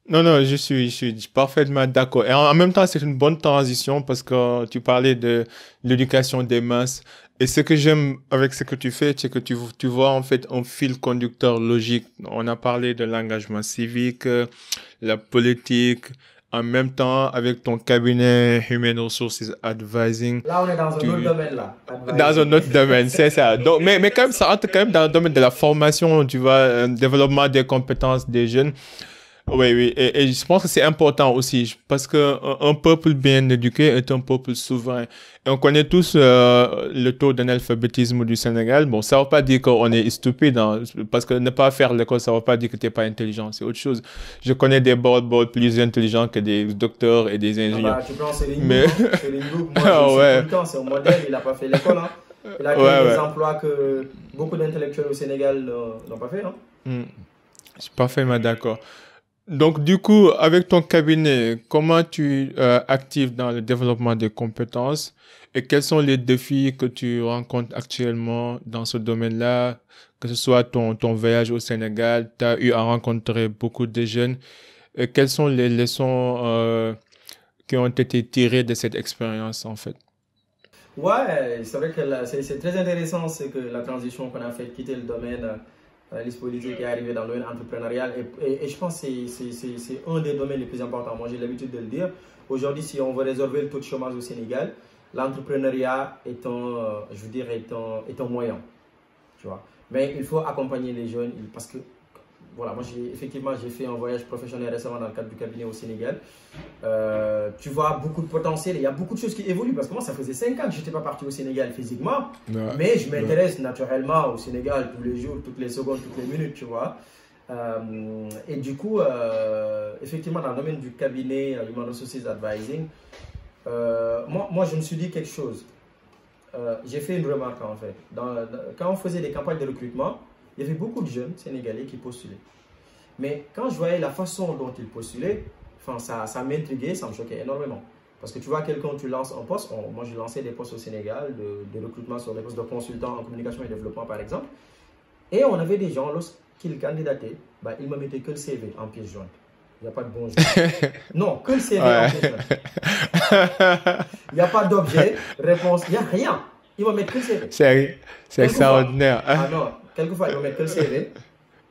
Speaker 2: Non, non, je suis parfaitement d'accord. Et en même temps, c'est une bonne transition parce que tu parlais de l'éducation des masses. Et ce que j'aime avec ce que tu fais, c'est que tu vois en fait un fil conducteur logique. On a parlé de l'engagement civique, la politique, en même temps avec ton cabinet Human Resources Advising.
Speaker 1: Là, on est dans un autre domaine là.
Speaker 2: Dans un autre domaine, c'est ça. Donc, mais quand même, ça rentre quand même dans le domaine de la formation, tu vois, développement des compétences des jeunes. Oui, oui, et je pense que c'est important aussi parce que un peuple bien éduqué est un peuple souverain. Et on connaît tous le taux d'analphabétisme du Sénégal. Bon, ça ne veut pas dire qu'on est stupide, hein, parce que ne pas faire l'école, ça ne veut pas dire que tu n'es pas intelligent, c'est autre chose. Je connais des bords plus intelligents que des docteurs et des ingénieurs.
Speaker 1: Tu prends Serigne Mboup, moi je
Speaker 2: ouais.
Speaker 1: tout le temps, c'est un modèle, il n'a pas fait l'école. Hein. Il a créé des emplois que beaucoup d'intellectuels au Sénégal n'ont pas fait. Hein.
Speaker 2: Je suis parfaitement d'accord. Donc, du coup, avec ton cabinet, comment tu actives dans le développement des compétences et quels sont les défis que tu rencontres actuellement dans ce domaine-là, que ce soit ton voyage au Sénégal, tu as eu à rencontrer beaucoup de jeunes. Et quelles sont les leçons qui ont été tirées de cette expérience, en fait?
Speaker 1: Ouais, c'est vrai que c'est très intéressant, c'est que la transition qu'on a fait, quitter le domaine l'analyse politique est arrivée dans le domaine entrepreneurial et je pense que c'est un des domaines les plus importants. Moi, j'ai l'habitude de le dire. Aujourd'hui, si on veut résorber le taux de chômage au Sénégal, l'entrepreneuriat est un moyen, tu vois. Mais il faut accompagner les jeunes parce que, voilà, moi, j'ai fait un voyage professionnel récemment dans le cadre du cabinet au Sénégal. Tu vois beaucoup de potentiel, il y a beaucoup de choses qui évoluent parce que moi, ça faisait 5 ans que je n'étais pas parti au Sénégal physiquement, mais je m'intéresse naturellement au Sénégal tous les jours, toutes les secondes, toutes les minutes, tu vois. Et du coup, effectivement, dans le domaine du cabinet Human Resources Advising, moi, je me suis dit quelque chose. J'ai fait une remarque en fait. Quand on faisait des campagnes de recrutement, il y avait beaucoup de jeunes Sénégalais qui postulaient. Mais quand je voyais la façon dont ils postulaient, ça m'intriguait, ça me choquait énormément. Parce que tu vois, quelqu'un, tu lances un poste, moi j'ai lancé des postes au Sénégal, de recrutement sur des postes de consultant en communication et développement par exemple. Et on avait des gens, lorsqu'ils candidataient, ils ne me mettaient que le CV en pièce jointe. Il n'y a pas de bonjour. Non, que le CV en pièce jointe. Il n'y a pas d'objet, réponse, il n'y a rien. Ils vont mettre que le CV.
Speaker 2: C'est extraordinaire.
Speaker 1: Ah non, quelquefois ils vont mettre que le CV.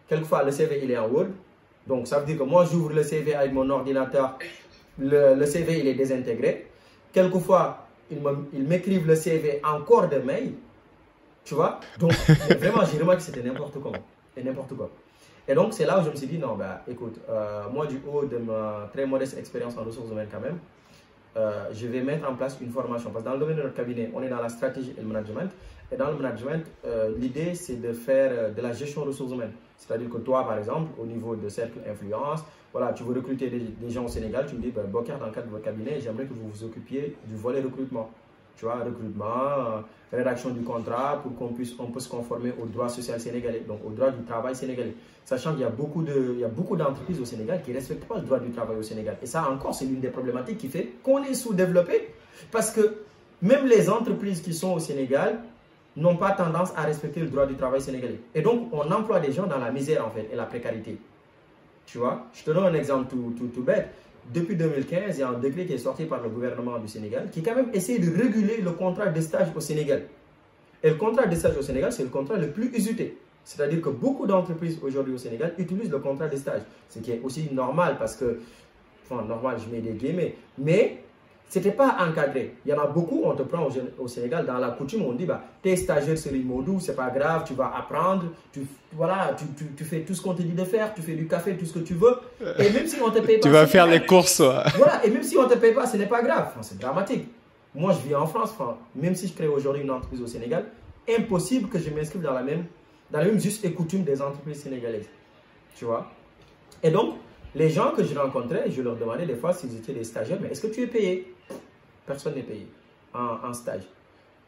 Speaker 1: Quelquefois le CV il est en Word. Donc ça veut dire que moi j'ouvre le CV avec mon ordinateur. Le CV il est désintégré. Quelquefois ils m'écrivent le CV en corps de mail. Tu vois. Donc vraiment j'ai remarqué que c'était n'importe quoi. Et n'importe quoi. Et donc c'est là où je me suis dit non, écoute, moi du haut de ma très modeste expérience en ressources humaines quand même, je vais mettre en place une formation. Parce que dans le domaine de notre cabinet, on est dans la stratégie et le management. Et dans le management, l'idée, c'est de faire de la gestion de ressources humaines. C'est-à-dire que toi, par exemple, au niveau de cercle influence, voilà, tu veux recruter des gens au Sénégal, tu me dis, Bokar, dans le cadre de votre cabinet, j'aimerais que vous vous occupiez du volet recrutement. Tu vois, recrutement, rédaction du contrat pour qu'on puisse se conformer au droit social sénégalais, donc au droit du travail sénégalais. Sachant qu'il y a beaucoup d'entreprises au Sénégal qui ne respectent pas le droit du travail au Sénégal. Et ça encore, c'est l'une des problématiques qui fait qu'on est sous-développé. Parce que même les entreprises qui sont au Sénégal n'ont pas tendance à respecter le droit du travail sénégalais. Et donc, on emploie des gens dans la misère en fait et la précarité. Tu vois, je te donne un exemple tout bête. depuis 2015, il y a un décret qui est sorti par le gouvernement du Sénégal qui quand même essaie de réguler le contrat de stage au Sénégal. Et le contrat de stage au Sénégal, c'est le contrat le plus usité. C'est-à-dire que beaucoup d'entreprises aujourd'hui au Sénégal utilisent le contrat de stage. Ce qui est aussi normal parce que, enfin normal, je mets des guillemets, mais ce n'était pas encadré. Il y en a beaucoup, on te prend au Sénégal, dans la coutume, on dit, bah, t'es stagiaire sur Rimodou, c'est pas grave, tu vas apprendre, voilà, tu fais tout ce qu'on te dit de faire, tu fais du café, tout ce que tu veux. Et même si on te paye pas...
Speaker 2: Tu vas faire les courses.
Speaker 1: Voilà, et même si on te paye pas, ce n'est pas grave. Enfin, c'est dramatique. Moi, je vis en France, enfin, même si je crée aujourd'hui une entreprise au Sénégal, impossible que je m'inscrive dans la même juste et coutume des entreprises sénégalaises. Tu vois? Et donc, les gens que je rencontrais, je leur demandais des fois s'ils étaient des stagiaires, mais est-ce que tu es payé? Personne n'est payé en stage.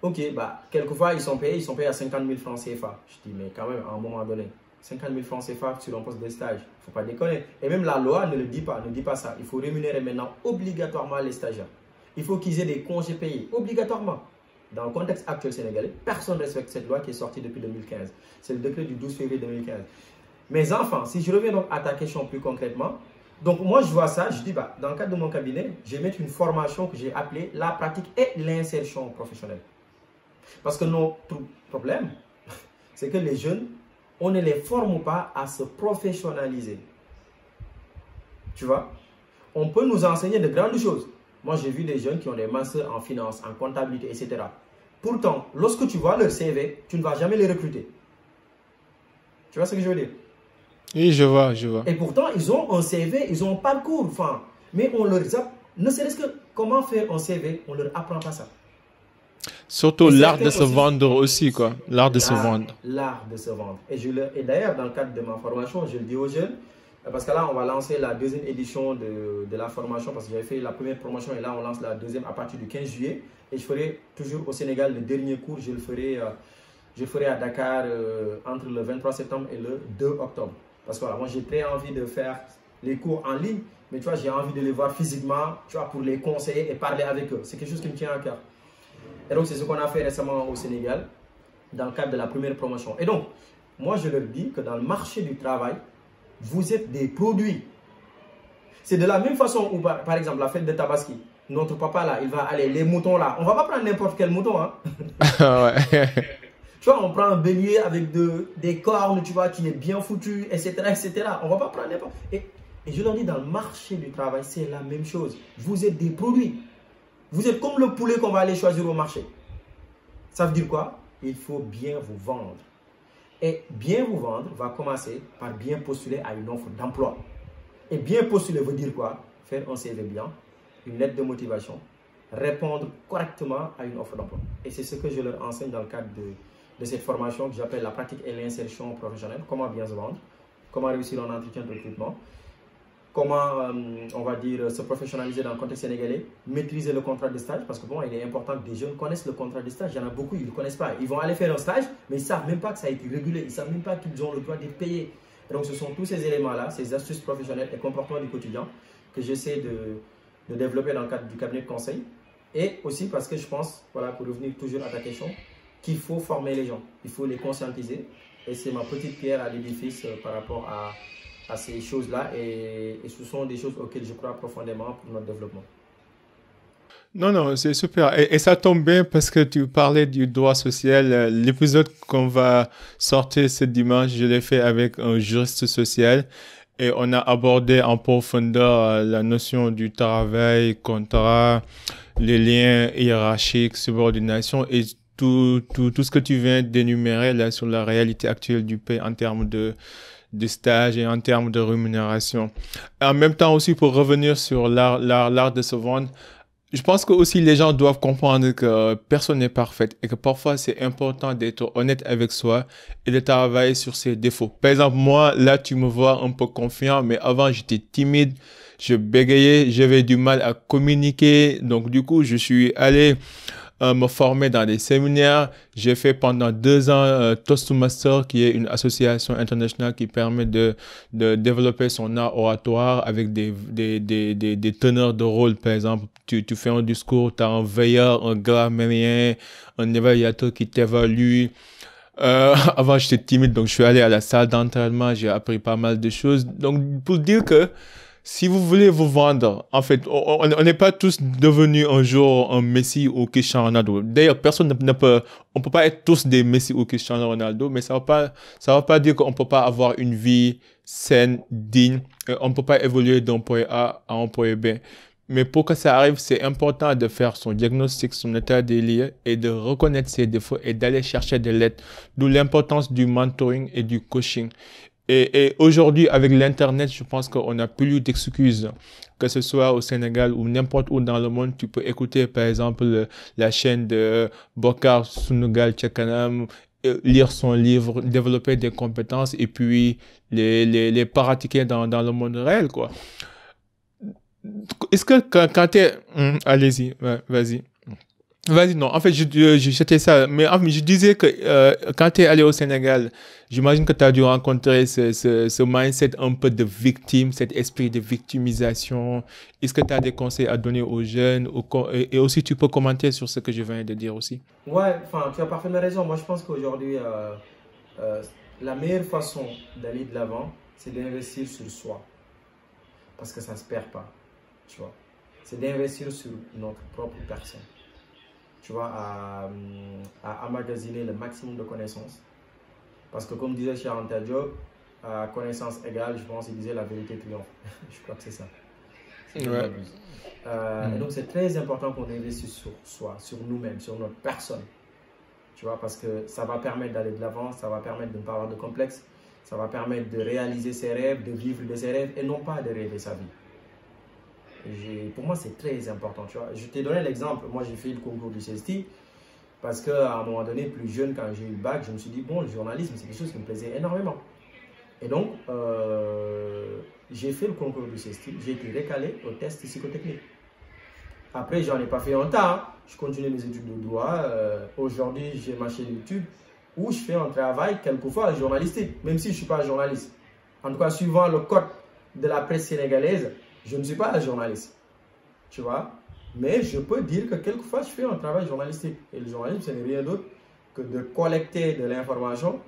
Speaker 1: Ok, bah, quelquefois ils sont payés à 50 000 francs CFA. Je dis, mais quand même, à un moment donné, 50 000 francs CFA sur un poste de stage, il ne faut pas déconner. Et même la loi ne le dit pas, ne dit pas ça. Il faut rémunérer maintenant obligatoirement les stagiaires. Il faut qu'ils aient des congés payés, obligatoirement. Dans le contexte actuel sénégalais, personne ne respecte cette loi qui est sortie depuis 2015. C'est le décret du 12 février 2015. Mes enfants, si je reviens donc à ta question plus concrètement, donc moi je vois ça, je dis, bah, dans le cadre de mon cabinet, je vais mettre une formation que j'ai appelée la pratique et l'insertion professionnelle. Parce que notre problème, c'est que les jeunes, on ne les forme pas à se professionnaliser. Tu vois? On peut nous enseigner de grandes choses. Moi, j'ai vu des jeunes qui ont des masters en finance, en comptabilité, etc. Pourtant, lorsque tu vois leur CV, tu ne vas jamais les recruter. Tu vois ce que je veux dire?
Speaker 2: Oui, je vois, je vois.
Speaker 1: Et pourtant, ils ont un CV, ils ont un parcours. Enfin, mais on leur ne serait-ce que comment faire un CV, on ne leur apprend pas ça.
Speaker 2: Surtout l'art de se vendre aussi, quoi. L'art de se vendre.
Speaker 1: L'art de se vendre. Et d'ailleurs, dans le cadre de ma formation, je le dis aux jeunes, parce que là, on va lancer la deuxième édition de la formation, parce que j'avais fait la première promotion et là, on lance la deuxième à partir du 15 juillet. Et je ferai toujours au Sénégal le dernier cours, je le ferai à Dakar entre le 23 septembre et le 2 octobre. Parce que voilà, moi, j'ai très envie de faire les cours en ligne, mais tu vois, j'ai envie de les voir physiquement, tu vois, pour les conseiller et parler avec eux. C'est quelque chose qui me tient à cœur. Et donc, c'est ce qu'on a fait récemment au Sénégal, dans le cadre de la première promotion. Et donc, moi, je leur dis que dans le marché du travail, vous êtes des produits. C'est de la même façon où, par exemple, la fête de Tabaski, notre papa là, il va aller, les moutons là, on ne va pas prendre n'importe quel mouton, hein.
Speaker 2: Ouais.
Speaker 1: Tu vois, on prend un bélier avec des cornes, tu vois, qui est bien foutu, etc., etc. On ne va pas prendre n'importe. Et je leur dis, dans le marché du travail, c'est la même chose. Vous êtes des produits. Vous êtes comme le poulet qu'on va aller choisir au marché. Ça veut dire quoi? Il faut bien vous vendre. Et bien vous vendre va commencer par bien postuler à une offre d'emploi. Et bien postuler veut dire quoi? Faire un CV bien, une lettre de motivation, répondre correctement à une offre d'emploi. Et c'est ce que je leur enseigne dans le cadre de cette formation que j'appelle la pratique et l'insertion professionnelle. Comment bien se vendre, comment réussir un entretien de recrutement, comment, on va dire, se professionnaliser dans le contexte sénégalais, maîtriser le contrat de stage, parce que bon, il est important que des jeunes connaissent le contrat de stage. Il y en a beaucoup, ils ne le connaissent pas. Ils vont aller faire un stage, mais ils ne savent même pas que ça a été régulé. Ils ne savent même pas qu'ils ont le droit d'être payés. Et donc, ce sont tous ces éléments-là, ces astuces professionnelles et comportements du quotidien que j'essaie de développer dans le cadre du cabinet de conseil. Et aussi parce que je pense, voilà, pour revenir toujours à ta question, qu'il faut former les gens. Il faut les conscientiser. Et c'est ma petite pierre à l'édifice par rapport à ces choses-là. Et ce sont des choses auxquelles je crois profondément pour notre développement.
Speaker 2: Non, c'est super. Et ça tombe bien parce que tu parlais du droit social. L'épisode qu'on va sortir ce dimanche, je l'ai fait avec un juriste social. Et on a abordé en profondeur la notion du travail, contrat, les liens hiérarchiques, subordination et tout ce que tu viens d'énumérer là sur la réalité actuelle du pays en termes de stage et en termes de rémunération. En même temps aussi, pour revenir sur l'art de se vendre, je pense que aussi les gens doivent comprendre que personne n'est parfait et que parfois c'est important d'être honnête avec soi et de travailler sur ses défauts. Par exemple, moi, là, tu me vois un peu confiant, mais avant, j'étais timide, je bégayais, j'avais du mal à communiquer. Donc, du coup, je suis allé me former dans des séminaires. J'ai fait pendant 2 ans Toastmaster, qui est une association internationale qui permet de développer son art oratoire avec des teneurs de rôle. Par exemple, tu fais un discours, tu as un veilleur, un grammairien, un évaluateur qui t'évalue. Avant, j'étais timide, donc je suis allé à la salle d'entraînement, j'ai appris pas mal de choses. Donc, pour dire que si vous voulez vous vendre, en fait, on n'est pas tous devenus un jour un Messi ou Cristiano Ronaldo. D'ailleurs, personne ne peut, on peut pas être tous des Messi ou Cristiano Ronaldo, mais ça va pas dire qu'on peut pas avoir une vie saine, digne. On peut pas évoluer d'un point A à un point B. Mais pour que ça arrive, c'est important de faire son diagnostic, son état des lieux et de reconnaître ses défauts et d'aller chercher de l'aide. D'où l'importance du mentoring et du coaching. Et aujourd'hui, avec l'Internet, je pense qu'on n'a plus d'excuses. Que ce soit au Sénégal ou n'importe où dans le monde, tu peux écouter, par exemple, la chaîne de Bokar Sunugal Tchakanam, lire son livre, développer des compétences et puis les pratiquer dans le monde réel, quoi. Est-ce que quand t'es... allez-y, ouais, vas-y. Vas-y, non. En fait, j'étais ça. Mais en fait, je disais que quand tu es allé au Sénégal, j'imagine que tu as dû rencontrer ce mindset un peu de victime, cet esprit de victimisation. Est-ce que tu as des conseils à donner aux jeunes et aussi tu peux commenter sur ce que je viens de dire aussi?
Speaker 1: Ouais, enfin, tu as parfaitement raison. Moi, je pense qu'aujourd'hui, la meilleure façon d'aller de l'avant, c'est d'investir sur soi. Parce que ça ne se perd pas, tu vois. C'est d'investir sur notre propre personne. Tu vois, à emmagasiner le maximum de connaissances. Parce que comme disait Cheikh Anta Diop, connaissance égale, je pense qu'il disait la vérité triomphe. Je crois que c'est ça.
Speaker 2: Ouais.
Speaker 1: Et donc c'est très important qu'on investisse sur soi, sur nous-mêmes, sur notre personne. Tu vois, parce que ça va permettre d'aller de l'avant, ça va permettre de ne pas avoir de complexe, ça va permettre de réaliser ses rêves, de vivre de ses rêves et non pas de rêver sa vie. Pour moi, c'est très important. Tu vois. Je t'ai donné l'exemple. Moi, j'ai fait le concours du CESTI parce qu'à un moment donné, plus jeune, quand j'ai eu le bac, je me suis dit, bon, le journalisme, c'est quelque chose qui me plaisait énormément. Et donc, j'ai fait le concours du CESTI. J'ai été recalé au test psychotechnique. Après, j'en ai pas fait un temps. Je continue mes études de droit. Aujourd'hui, j'ai ma chaîne YouTube où je fais un travail quelquefois journalistique, même si je ne suis pas journaliste. En tout cas, suivant le code de la presse sénégalaise, je ne suis pas un journaliste, tu vois, mais je peux dire que quelquefois je fais un travail journalistique. Et le journalisme, ce n'est rien d'autre que de collecter de l'information,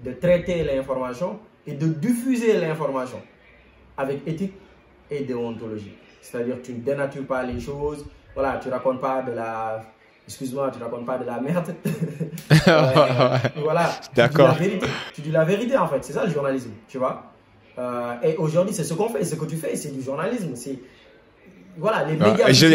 Speaker 1: de traiter l'information et de diffuser l'information avec éthique et déontologie. C'est-à-dire tu ne dénatures pas les choses, voilà, tu ne racontes pas de la... Excuse-moi, tu ne racontes pas de la merde. Voilà,
Speaker 2: d'accord.
Speaker 1: Tu dis la vérité en fait, c'est ça le journalisme, tu vois. Et aujourd'hui, c'est ce qu'on fait, ce que tu fais, c'est du journalisme. Voilà, les médias.
Speaker 2: Je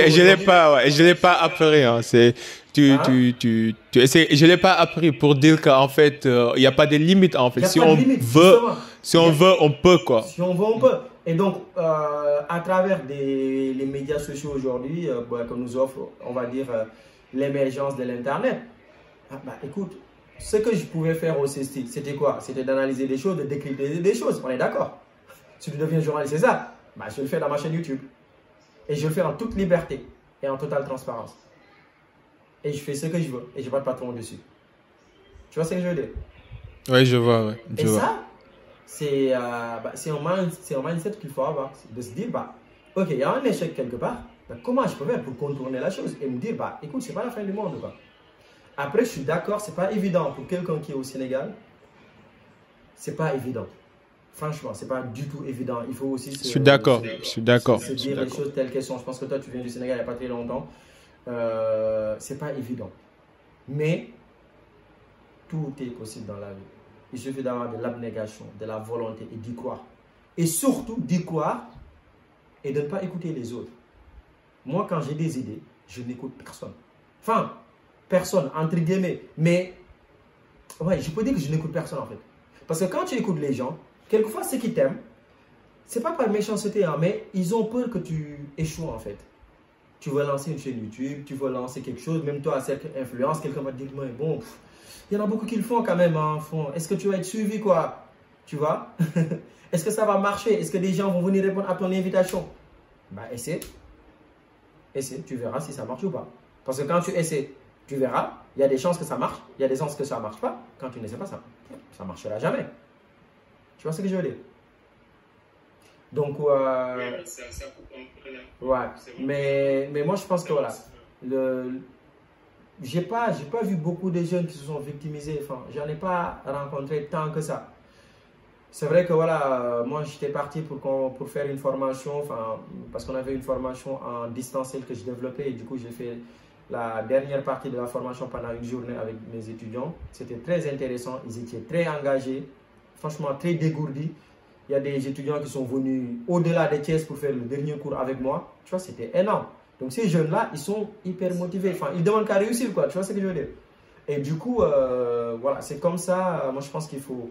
Speaker 2: l'ai pas appris. Hein. Je l'ai pas appris pour dire qu'en fait, il n'y a pas de limite en fait. Si on veut, on peut quoi.
Speaker 1: Si on veut, on peut. Et donc, à travers les médias sociaux aujourd'hui, que nous offre, on va dire, l'émergence de l'Internet, écoute, ce que je pouvais faire au CESTI, c'était quoi? C'était d'analyser des choses, de décrypter des choses. On est d'accord. Si tu deviens journaliste, c'est ça. Je le fais dans ma chaîne YouTube. Et je le fais en toute liberté et en totale transparence. Et je fais ce que je veux. Et je n'ai pas de patron dessus. Tu vois ce que je veux dire?
Speaker 2: Oui, je vois. Ouais.
Speaker 1: Et ça, c'est un mindset qu'il faut avoir. De se dire, ok, il y a un échec quelque part. Comment je peux faire pour contourner la chose? Et me dire, écoute, ce n'est pas la fin du monde. Après, je suis d'accord, ce n'est pas évident pour quelqu'un qui est au Sénégal. Ce n'est pas évident. Franchement, ce n'est pas du tout évident. Il faut aussi
Speaker 2: je suis d'accord.
Speaker 1: Se dire les choses telles qu'elles sont. Je pense que toi, tu viens du Sénégal il n'y a pas très longtemps. Ce n'est pas évident. Mais tout est possible dans la vie. Il suffit d'avoir de l'abnégation, de la volonté et d'y croire. Et surtout d'y croire et de ne pas écouter les autres. Moi, quand j'ai des idées, je n'écoute personne. Enfin, personne, entre guillemets. Mais, ouais, je peux dire que je n'écoute personne en fait. Parce que quand tu écoutes les gens, quelquefois ceux qui t'aiment, c'est pas par méchanceté, mais ils ont peur que tu échoues en fait. Tu veux lancer une chaîne YouTube, tu veux lancer quelque chose, même toi à cette influence, quelqu'un va te dire, mais bon, il y en a beaucoup qui le font quand même. Hein, est-ce que tu vas être suivi quoi? Tu vois? Est-ce que ça va marcher? Est-ce que des gens vont venir répondre à ton invitation? Essaie. Essaie, tu verras si ça marche ou pas. Parce que quand tu essaies, tu verras, il y a des chances que ça marche, il y a des chances que ça ne marche pas. Quand tu n'essaies pas, ça ne marchera jamais. Tu vois ce que je veux dire? Donc, ouais. Mais moi, je pense que voilà, j'ai pas vu beaucoup de jeunes qui se sont victimisés. Enfin, j'en ai pas rencontré tant que ça. c'est vrai que voilà, moi j'étais parti pour faire une formation, enfin, parce qu'on avait une formation en distanciel que je développais et du coup j'ai fait la dernière partie de la formation pendant une journée avec mes étudiants. C'était très intéressant, ils étaient très engagés, franchement très dégourdis. Il y a des étudiants qui sont venus au-delà des Thiès pour faire le dernier cours avec moi. Tu vois, c'était énorme. Donc ces jeunes-là, ils sont hyper motivés. Enfin, ils demandent qu'à réussir, quoi. Tu vois ce que je veux dire? Et du coup, voilà, c'est comme ça. Moi, je pense qu'il faut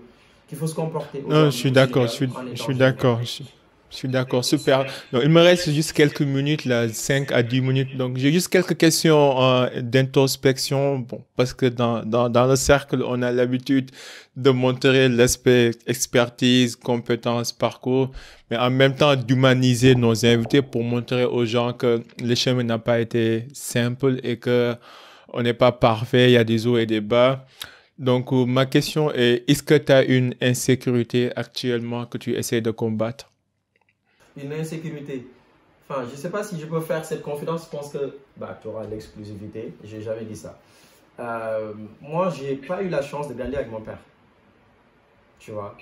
Speaker 1: se comporter
Speaker 2: Non, je
Speaker 1: aujourd'hui
Speaker 2: suis
Speaker 1: au
Speaker 2: d'accord,
Speaker 1: Sénégal en
Speaker 2: je
Speaker 1: étant
Speaker 2: suis
Speaker 1: jeune.
Speaker 2: d'accord, je suis d'accord, super. Donc, il me reste juste quelques minutes, là, 5 à 10 minutes. Donc, j'ai juste quelques questions d'introspection. Bon, parce que dans le cercle, on a l'habitude de montrer l'aspect expertise, compétences, parcours, mais en même temps d'humaniser nos invités pour montrer aux gens que le chemin n'a pas été simple et que on n'est pas parfait, il y a des hauts et des bas. Donc, ma question est, est-ce que tu as une insécurité actuellement que tu essaies de combattre?
Speaker 1: Une insécurité. Enfin, je ne sais pas si je peux faire cette confidence. Je pense que bah, tu auras l'exclusivité. Je n'ai jamais dit ça. Moi, je n'ai pas eu la chance de grandir avec mon père. Tu vois,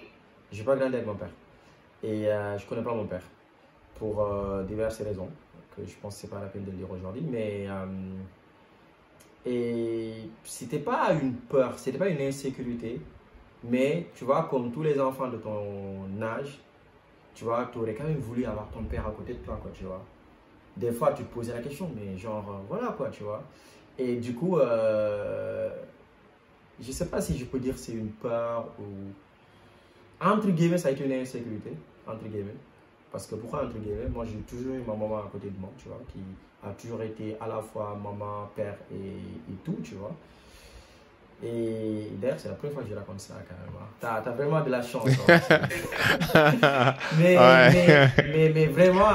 Speaker 1: je n'ai pas grandi avec mon père. Et je ne connais pas mon père. Pour diverses raisons. Que je pense que ce n'est pas la peine de le dire aujourd'hui. Mais et c'était pas une peur, c'était pas une insécurité, mais tu vois, comme tous les enfants de ton âge, tu vois, tu aurais quand même voulu avoir ton père à côté de toi, quoi, tu vois. Des fois, tu te posais la question, mais genre, voilà, quoi, tu vois. Et du coup, je sais pas si je peux dire c'est une peur ou... Entre guillemets, ça a été une insécurité, entre guillemets. Parce que pourquoi entre guillemets, moi j'ai toujours eu ma maman à côté de moi, tu vois, qui a toujours été à la fois maman, père et tout, tu vois. Et d'ailleurs, c'est la première fois que je raconte ça carrément. T'as vraiment de la chance.
Speaker 2: Ouais.
Speaker 1: Mais vraiment,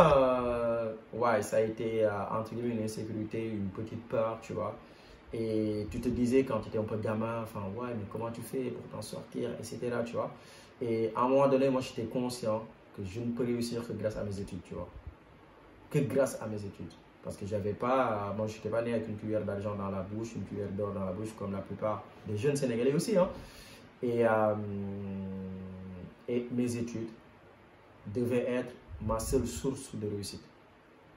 Speaker 1: ouais, ça a été entre guillemets une insécurité, une petite peur, tu vois. Et tu te disais quand tu étais un peu gamin, enfin, ouais, mais comment tu fais pour t'en sortir, etc., tu vois. Et à un moment donné, moi, j'étais conscient que je ne peux réussir que grâce à mes études, tu vois. Que grâce à mes études. Parce que j'avais pas, moi, je n'étais pas né avec une cuillère d'argent dans la bouche, une cuillère d'or dans la bouche, comme la plupart des jeunes Sénégalais aussi, hein. Et, et mes études devaient être ma seule source de réussite,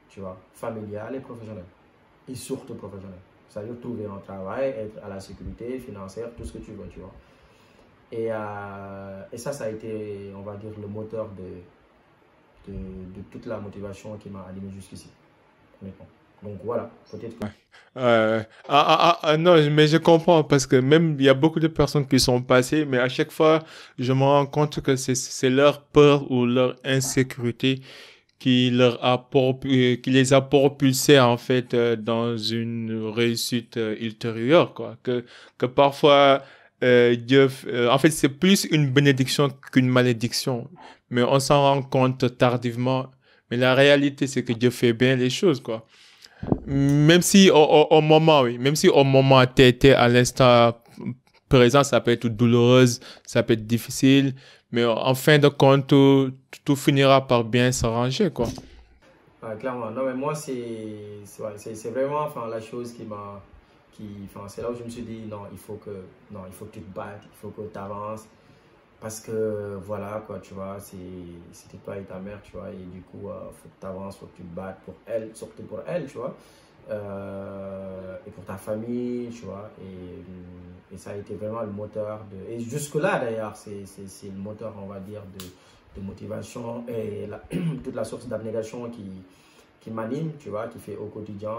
Speaker 1: tu vois, familiale et professionnelle. Et surtout professionnelle. C'est-à-dire trouver un travail, être à la sécurité financière, tout ce que tu veux, tu vois. Et ça a été, on va dire, le moteur de toute la motivation qui m'a animé jusqu'ici, honnêtement. Donc voilà, peut-être que...
Speaker 2: Non, mais je comprends parce que même il y a beaucoup de personnes qui sont passées, mais à chaque fois, je me rends compte que c'est leur peur ou leur insécurité qui les a propulsés en fait dans une réussite ultérieure, quoi. Que parfois en fait, c'est plus une bénédiction qu'une malédiction, mais on s'en rend compte tardivement. Mais la réalité, c'est que Dieu fait bien les choses, quoi. Même si au moment, oui, même si au moment t'es à l'instant présent, ça peut être douloureuse, ça peut être difficile, mais en fin de compte, tout finira par bien s'arranger, quoi.
Speaker 1: Ouais, clairement, non, mais moi, ouais, c'est vraiment enfin, la chose enfin, c'est là où je me suis dit, non, non, il faut que tu te battes, il faut que tu avances. Parce que voilà, quoi, tu vois, c'était toi et ta mère, tu vois, et du coup, il faut que tu avances, il faut que tu te battes pour elle, surtout pour elle, tu vois, et pour ta famille, tu vois, et ça a été vraiment le moteur et jusque-là d'ailleurs, c'est le moteur, on va dire, de motivation et toute la source d'abnégation qui m'anime, tu vois, qui fait au quotidien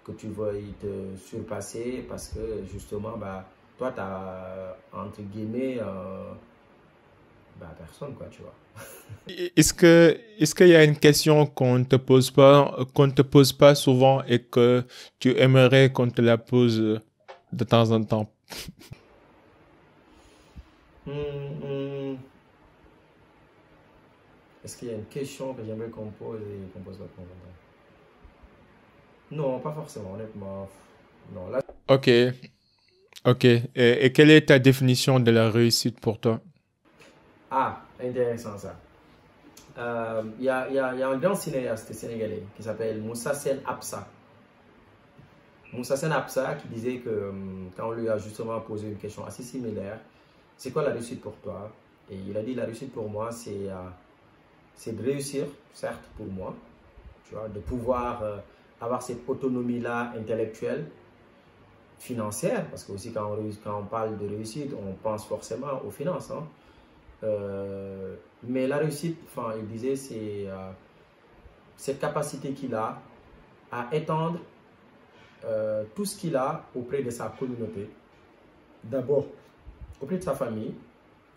Speaker 1: que tu veuilles te surpasser parce que justement, bah, toi, tu as, entre guillemets, bah, personne, quoi, tu vois.
Speaker 2: Est-ce qu'il y a une question qu'on ne te pose pas souvent et que tu aimerais qu'on te la pose de temps en temps?
Speaker 1: Hum, Est-ce qu'il y a une question que j'aimerais qu'on pose et qu'on pose pas de temps en temps? Non, pas forcément, honnêtement. Non, là.
Speaker 2: Ok, ok. Et quelle est ta définition de la réussite pour toi?
Speaker 1: Ah, intéressant ça. Il y a un grand cinéaste sénégalais qui s'appelle Moussa Sen Absa. Moussa Sen Absa qui disait que quand on lui a justement posé une question assez similaire, c'est quoi la réussite pour toi? Et il a dit, la réussite pour moi, c'est de réussir, certes pour moi, tu vois, de pouvoir avoir cette autonomie-là intellectuelle, financière, parce que aussi quand on parle de réussite, on pense forcément aux finances. Hein. Mais la réussite, enfin, il disait, c'est cette capacité qu'il a à étendre tout ce qu'il a auprès de sa communauté. D'abord, auprès de sa famille,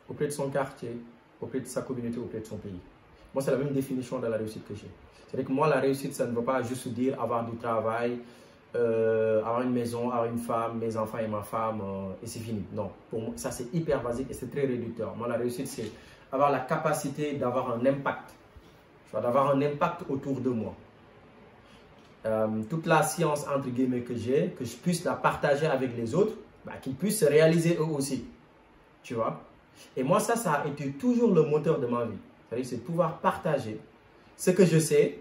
Speaker 1: auprès de son quartier, auprès de sa communauté, auprès de son pays. Moi, c'est la même définition de la réussite que j'ai. C'est-à-dire que moi, la réussite, ça ne veut pas juste dire avoir du travail, avoir une maison, avoir une femme, mes enfants et ma femme, et c'est fini. Non, pour moi, ça c'est hyper basique et c'est très réducteur. Moi, la réussite, c'est avoir la capacité d'avoir un impact, d'avoir un impact autour de moi. Toute la science, entre guillemets, que j'ai, que je puisse la partager avec les autres, bah, qu'ils puissent se réaliser eux aussi. Tu vois? Et moi, ça a été toujours le moteur de ma vie. C'est-à-dire, c'est pouvoir partager ce que je sais,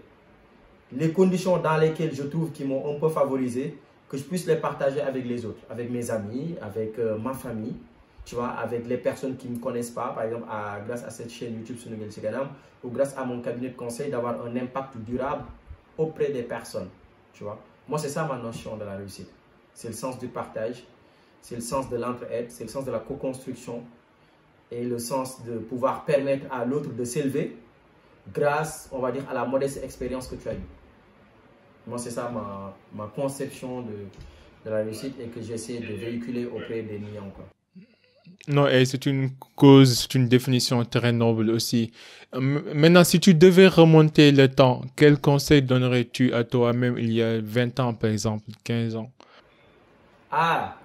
Speaker 1: les conditions dans lesquelles je trouve qui m'ont un peu favorisé, que je puisse les partager avec les autres, avec mes amis, avec ma famille, tu vois, avec les personnes qui ne me connaissent pas, par exemple, grâce à cette chaîne YouTube Sunugal ci Kanam, ou grâce à mon cabinet de conseil, d'avoir un impact durable auprès des personnes, tu vois. Moi, c'est ça ma notion de la réussite. C'est le sens du partage, c'est le sens de l'entraide, c'est le sens de la co-construction et le sens de pouvoir permettre à l'autre de s'élever grâce, on va dire, à la modeste expérience que tu as eue. Moi, c'est ça ma conception de la réussite et que j'essaie de véhiculer auprès des miens, quoi.
Speaker 2: Non, et c'est une cause, c'est une définition très noble aussi. Maintenant, si tu devais remonter le temps, quel conseil donnerais-tu à toi-même il y a 20 ans, par exemple, 15 ans?
Speaker 1: Ah,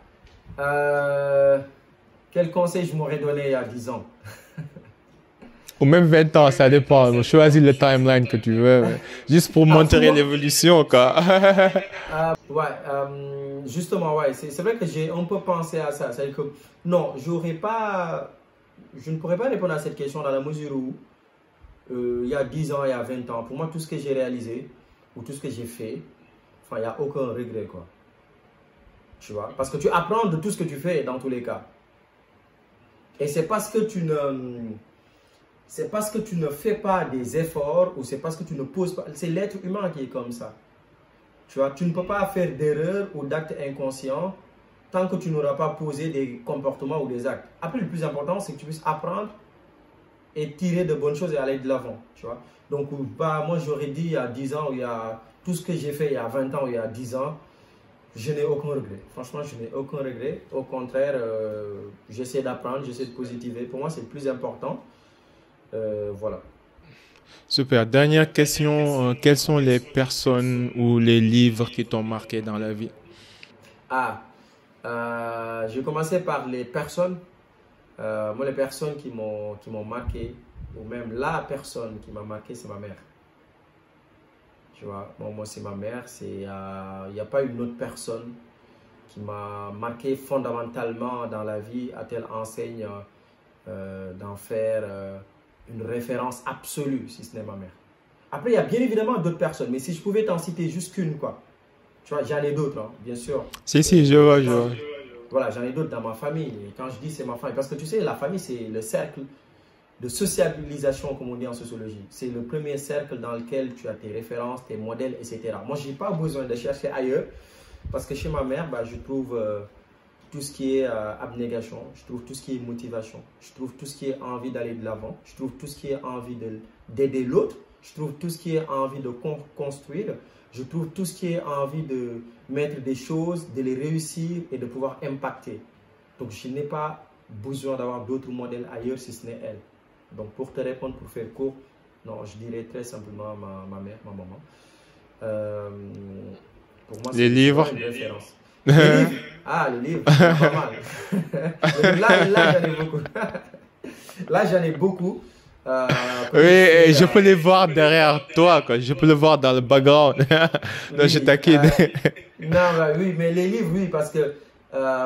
Speaker 1: quel conseil je m'aurais donné il y a 10 ans?
Speaker 2: Ou même 20 ans, ça dépend. Choisis le timeline que tu veux. Juste pour montrer l'évolution, quoi.
Speaker 1: Justement, ouais. C'est vrai que j'ai un peu pensé à ça. C'est-à-dire que, non, je ne pourrais pas répondre à cette question dans la mesure où, il y a 10 ans, il y a 20 ans, pour moi, tout ce que j'ai réalisé ou tout ce que j'ai fait, enfin, il n'y a aucun regret, quoi. Tu vois? Parce que tu apprends de tout ce que tu fais dans tous les cas. Et c'est parce que tu ne fais pas des efforts ou c'est parce que tu ne poses pas. C'est l'être humain qui est comme ça. Tu vois, tu ne peux pas faire d'erreurs ou d'actes inconscients tant que tu n'auras pas posé des comportements ou des actes. Après, le plus important, c'est que tu puisses apprendre et tirer de bonnes choses et aller de l'avant. Tu vois. Donc, bah, moi, j'aurais dit il y a 10 ans, ou il y a tout ce que j'ai fait il y a 20 ans ou il y a 10 ans, je n'ai aucun regret. Franchement, je n'ai aucun regret. Au contraire, j'essaie d'apprendre, j'essaie de positiver. Pour moi, c'est le plus important. Voilà.
Speaker 2: Super. Dernière question. Quelles sont les personnes ou les livres qui t'ont marqué dans la vie?
Speaker 1: Je vais commencer par les personnes. Moi, les personnes qui m'ont marqué, ou même la personne qui m'a marqué, c'est ma mère. Tu vois, moi c'est ma mère. Il n'y a pas une autre personne qui m'a marqué fondamentalement dans la vie à telle enseigne d'en faire une référence absolue, si ce n'est ma mère. Après, il y a bien évidemment d'autres personnes, mais si je pouvais t'en citer juste qu'une, quoi. Tu vois, j'en ai d'autres, hein, bien sûr.
Speaker 2: Si, je vois.
Speaker 1: Voilà, j'en ai d'autres dans ma famille. Et quand je dis c'est ma famille, parce que tu sais, la famille, c'est le cercle de sociabilisation, comme on dit en sociologie. C'est le premier cercle dans lequel tu as tes références, tes modèles, etc. Moi, je n'ai pas besoin de chercher ailleurs, parce que chez ma mère, bah, je trouve tout ce qui est abnégation, je trouve tout ce qui est motivation, je trouve tout ce qui est envie d'aller de l'avant, je trouve tout ce qui est envie d'aider l'autre, je trouve tout ce qui est envie de construire, je trouve tout ce qui est envie de mettre des choses, de les réussir et de pouvoir impacter. Donc, je n'ai pas besoin d'avoir d'autres modèles ailleurs si ce n'est elle. Donc, pour te répondre, pour faire court, non, je dirais très simplement ma mère, ma maman. Pour moi,
Speaker 2: les livres.
Speaker 1: Une référence. Les livres. Ah, les livres, pas mal. Là j'en ai beaucoup. Là, j'en ai beaucoup.
Speaker 2: Oui, je peux les voir derrière toi, quoi. Je peux le voir dans le background. Non, je taquine.
Speaker 1: Oui, mais les livres, oui, parce que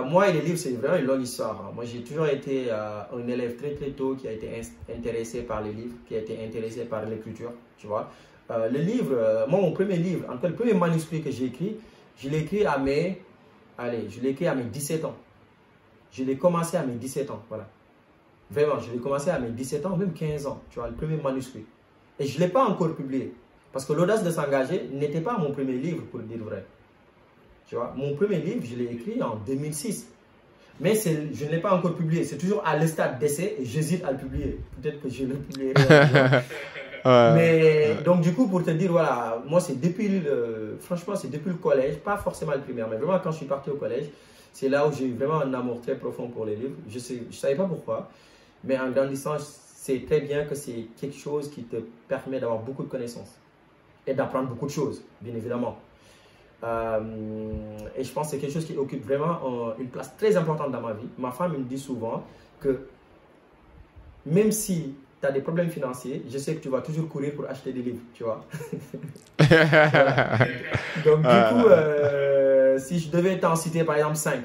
Speaker 1: moi et les livres, c'est vraiment une longue histoire. Hein. Moi, j'ai toujours été un élève très très tôt qui a été intéressé par les livres, qui a été intéressé par l'écriture, tu vois. Le livre, moi, mon premier livre, en tout cas, le premier manuscrit que j'ai écrit, je l'ai écrit à mes 17 ans. Je l'ai commencé à mes 17 ans, voilà. Vraiment, je l'ai commencé à mes 17 ans, même 15 ans, tu vois, le premier manuscrit. Et je ne l'ai pas encore publié. Parce que l'audace de s'engager n'était pas mon premier livre, pour dire vrai. Tu vois, mon premier livre, je l'ai écrit en 2006. Mais je ne l'ai pas encore publié. C'est toujours à le stade d'essai et j'hésite à le publier. Peut-être que je le publierai. Mais donc, du coup, pour te dire, voilà, moi, c'est franchement, c'est depuis le collège, pas forcément le primaire, mais vraiment quand je suis parti au collège, c'est là où j'ai eu vraiment un amour très profond pour les livres. Je ne savais pas pourquoi, mais en grandissant, c'est très bien que c'est quelque chose qui te permet d'avoir beaucoup de connaissances et d'apprendre beaucoup de choses, bien évidemment. Et je pense que c'est quelque chose qui occupe vraiment une place très importante dans ma vie. Ma femme me dit souvent que même si tu as des problèmes financiers, je sais que tu vas toujours courir pour acheter des livres, tu vois. Donc du coup, si je devais t'en citer par exemple 5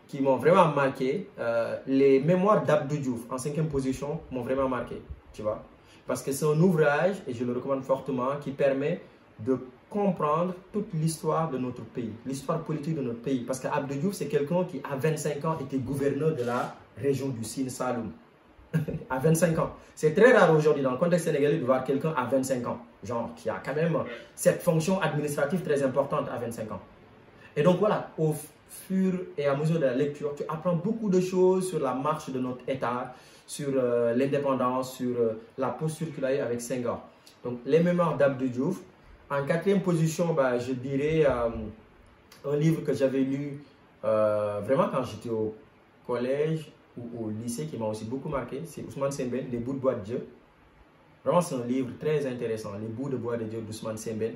Speaker 1: qui m'ont vraiment marqué, les mémoires d'Abdou Diouf en 5e position m'ont vraiment marqué, tu vois. Parce que c'est un ouvrage, et je le recommande fortement, qui permet de comprendre toute l'histoire de notre pays, l'histoire politique de notre pays. Parce qu'Abdou Diouf, c'est quelqu'un qui, à 25 ans, était gouverneur de la région du Sine Saloum. À 25 ans. C'est très rare aujourd'hui, dans le contexte sénégalais, de voir quelqu'un à 25 ans, genre qui a quand même cette fonction administrative très importante à 25 ans. Et donc voilà, au fur et à mesure de la lecture, tu apprends beaucoup de choses sur la marche de notre État, sur l'indépendance, sur la posture qu'il a eu avec Senghor. Donc les mémoires d'Abdou Diouf. En 4e position, bah, je dirais un livre que j'avais lu vraiment quand j'étais au collège ou au lycée qui m'a aussi beaucoup marqué. C'est Ousmane Sembène, Les bouts de bois de Dieu. Vraiment, c'est un livre très intéressant, Les bouts de bois de Dieu d'Ousmane Sembène,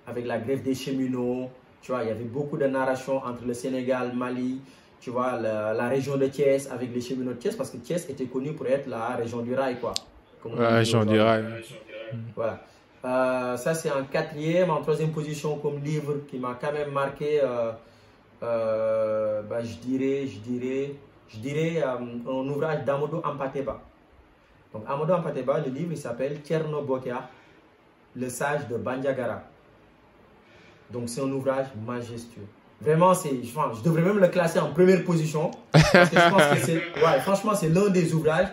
Speaker 1: avec la grève des cheminots. Tu vois, il y avait beaucoup de narration entre le Sénégal, Mali, tu vois, la région de Thiès avec les cheminots de Thiès, parce que Thiès était connue pour être la région du rail, quoi.
Speaker 2: La région du rail.
Speaker 1: Voilà. Ça, c'est en 4e. En 3e position, comme livre qui m'a quand même marqué, bah, je dirais un ouvrage d'Amadou Hampâté-Bâ. Donc, Amadou Hampâté-Bâ, le livre, il s'appelle Thierno Bokia, le sage de Bandiagara. Donc, c'est un ouvrage majestueux. Vraiment, je devrais même le classer en première position. Parce que je pense que franchement, c'est l'un des ouvrages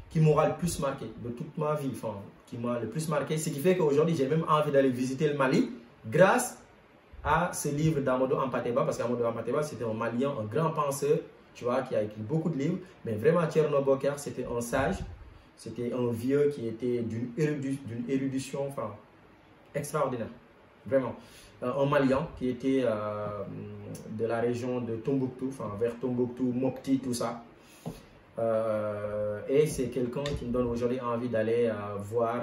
Speaker 1: qui m'aura le plus marqué de toute ma vie. Enfin, qui m'a le plus marqué. Ce qui fait qu'aujourd'hui, j'ai même envie d'aller visiter le Mali grâce à ce livre d'Amadou Hampâté-Bâ. Parce qu'Amadou Hampâté-Bâ, c'était un Malien, un grand penseur, tu vois, qui a écrit beaucoup de livres. Mais vraiment, Thierno Bokia, c'était un sage. C'était un vieux qui était d'une érudition extraordinaire. Vraiment. Un Malien qui était de la région de Tombouctou, vers Tombouctou, Mopti, tout ça. Et c'est quelqu'un qui me donne aujourd'hui envie d'aller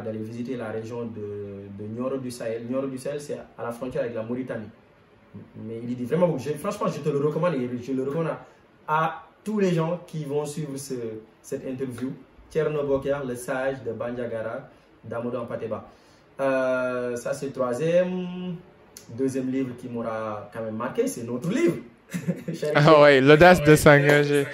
Speaker 1: d'aller visiter la région de Nioro du Sahel. Nioro du Sahel, c'est à la frontière avec la Mauritanie. Mais il dit vraiment, franchement, je te le recommande et je le recommande à tous les gens qui vont suivre cette interview. Thierno Bokia, le sage de Bandiagara, d'Amadou Hampâté-Bâ. Ça, c'est le 3e. 2e livre qui m'aura quand même marqué, c'est notre livre.
Speaker 2: Ah ouais, l'audace de s'engager.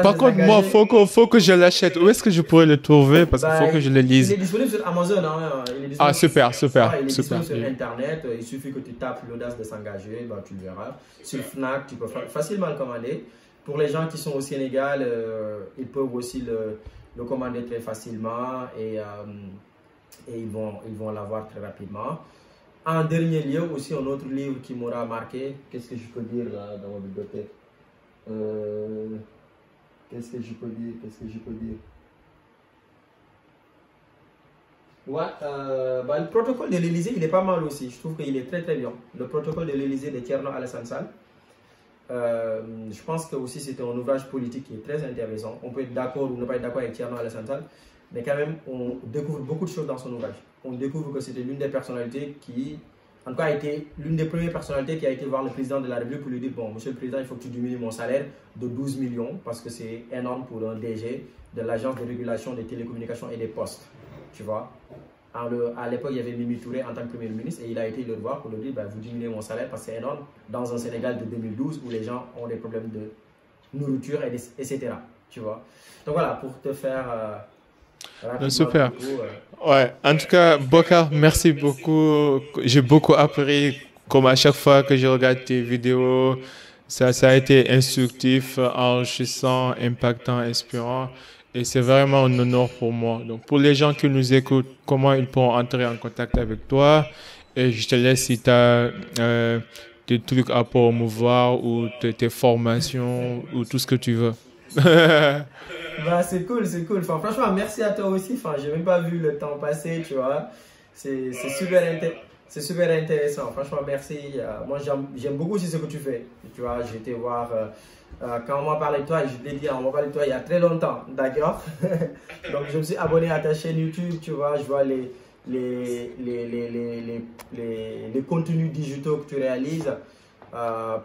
Speaker 2: Par contre, moi, faut que je l'achète. Où est-ce que je pourrais le trouver? Parce qu'il faut que je le lise.
Speaker 1: Il est disponible sur Amazon. Hein.
Speaker 2: Ah, super.
Speaker 1: Il est disponible sur Internet. Il suffit que tu tapes l'audace de s'engager, bah, tu le verras. Sur Fnac, tu peux facilement le commander. Pour les gens qui sont au Sénégal, ils peuvent aussi le commander très facilement et ils vont l'avoir très rapidement. En dernier lieu, aussi un autre livre qui m'aura marqué. Qu'est-ce que je peux dire là dans ma bibliothèque? Qu'est-ce que je peux dire? Ouais, bah, le protocole de l'Élysée, il est pas mal aussi. Je trouve qu'il est très très bien. Le protocole de l'Élysée de Thierno Alassane Sall. Je pense que aussi c'était un ouvrage politique qui est très intéressant. On peut être d'accord ou ne pas être d'accord avec Thierno Alassane Sall, mais quand même, on découvre beaucoup de choses dans son ouvrage. On découvre que c'était l'une des personnalités qui, en tout cas, a été l'une des premières personnalités qui a été voir le président de la République pour lui dire, bon, monsieur le président, il faut que tu diminues mon salaire de 12 millions parce que c'est énorme pour un DG de l'Agence de régulation des télécommunications et des postes. Tu vois, à l'époque, il y avait Mimi Touré en tant que Premier ministre et il a été le voir pour lui dire, vous diminuez mon salaire parce que c'est énorme dans un Sénégal de 2012 où les gens ont des problèmes de nourriture, etc. Tu vois. Donc voilà, pour te faire...
Speaker 2: super. Ouais, en tout cas, Bokar, merci beaucoup. J'ai beaucoup appris, comme à chaque fois que je regarde tes vidéos. Ça a été instructif, enrichissant, impactant, inspirant. Et c'est vraiment un honneur pour moi. Donc, pour les gens qui nous écoutent, comment ils pourront entrer en contact avec toi? Et je te laisse si tu as des trucs à promouvoir ou tes formations ou tout ce que tu veux.
Speaker 1: Bah, c'est cool, c'est cool. Enfin, franchement, merci à toi aussi. Enfin, j'ai même pas vu le temps passer, tu vois. C'est super, c'est super intéressant. Franchement, merci. Moi, j'aime beaucoup aussi ce que tu fais. Tu vois, j'ai été voir, quand on m'a parlé de toi, je t'ai dit, on m'a parlé de toi il y a très longtemps, d'accord? Donc, je me suis abonné à ta chaîne YouTube, tu vois, je vois les contenus digitaux que tu réalises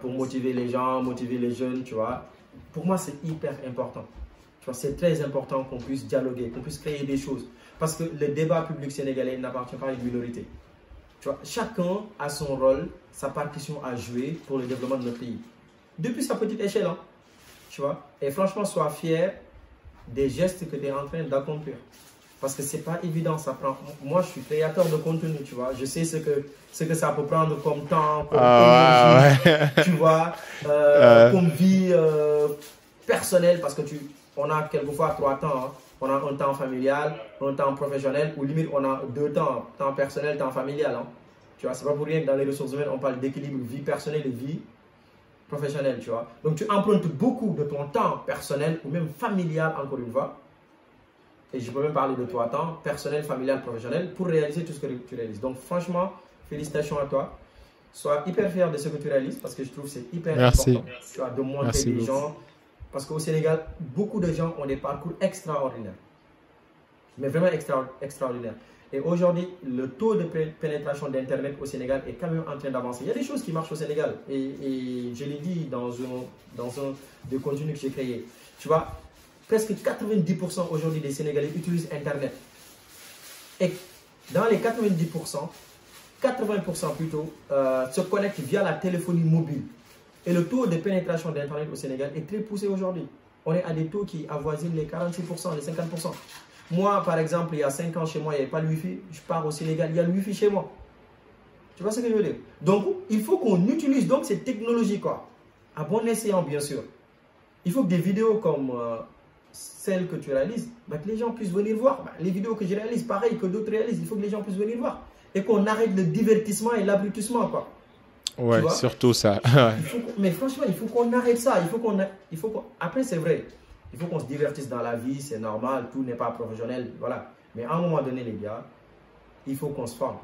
Speaker 1: pour motiver les gens, motiver les jeunes, tu vois. Pour moi, c'est hyper important. Tu vois, c'est très important qu'on puisse dialoguer, qu'on puisse créer des choses. Parce que le débat public sénégalais n'appartient pas à une minorité. Tu vois, chacun a son rôle, sa partition à jouer pour le développement de notre pays. Depuis sa petite échelle, hein, tu vois. Et franchement, sois fier des gestes que tu es en train d'accomplir. Parce que c'est pas évident, ça prend. Moi, je suis créateur de contenu, tu vois. Je sais ce que ça peut prendre comme temps, comme énergie, tu vois, comme vie personnelle, parce que on a quelquefois 3 temps. Hein. On a un temps familial, un temps professionnel, ou limite on a 2 temps, temps personnel, temps familial. Hein. Tu vois, c'est pas pour rien que dans les ressources humaines, on parle d'équilibre vie personnelle et vie professionnelle, tu vois. Donc tu empruntes beaucoup de ton temps personnel ou même familial, encore une fois. Et je peux même parler de 3 temps, personnel, familial, professionnel, pour réaliser tout ce que tu réalises. Donc franchement, félicitations à toi. Sois hyper fier de ce que tu réalises parce que je trouve que c'est hyper important. Tu vois, de montrer des gens. Parce qu'au Sénégal, beaucoup de gens ont des parcours extraordinaires. Mais vraiment extraordinaires. Et aujourd'hui, le taux de pénétration d'Internet au Sénégal est quand même en train d'avancer. Il y a des choses qui marchent au Sénégal. Et je l'ai dit dans un des contenus que j'ai créé. Tu vois, presque 90% aujourd'hui des Sénégalais utilisent Internet. Et dans les 90%, 80% plutôt se connectent via la téléphonie mobile. Et le taux de pénétration d'Internet au Sénégal est très poussé aujourd'hui. On est à des taux qui avoisinent les 46%, les 50%. Moi, par exemple, il y a 5 ans chez moi, il n'y avait pas le Wi-Fi. Je pars au Sénégal, il y a le Wi-Fi chez moi. Tu vois ce que je veux dire? Donc, il faut qu'on utilise donc ces technologies, quoi. À bon escient, bien sûr. Il faut que des vidéos comme celles que tu réalises, bah, que les gens puissent venir voir. Bah, les vidéos que je réalise, pareil que d'autres réalisent, il faut que les gens puissent venir voir. Et qu'on arrête le divertissement et l'abrutissement, quoi.
Speaker 2: Ouais, surtout ça.
Speaker 1: Mais franchement, il faut qu'on arrête ça. Après, c'est vrai. Il faut qu'on se divertisse dans la vie, c'est normal. Tout n'est pas professionnel. Voilà. Mais à un moment donné, les gars, il faut qu'on se forme.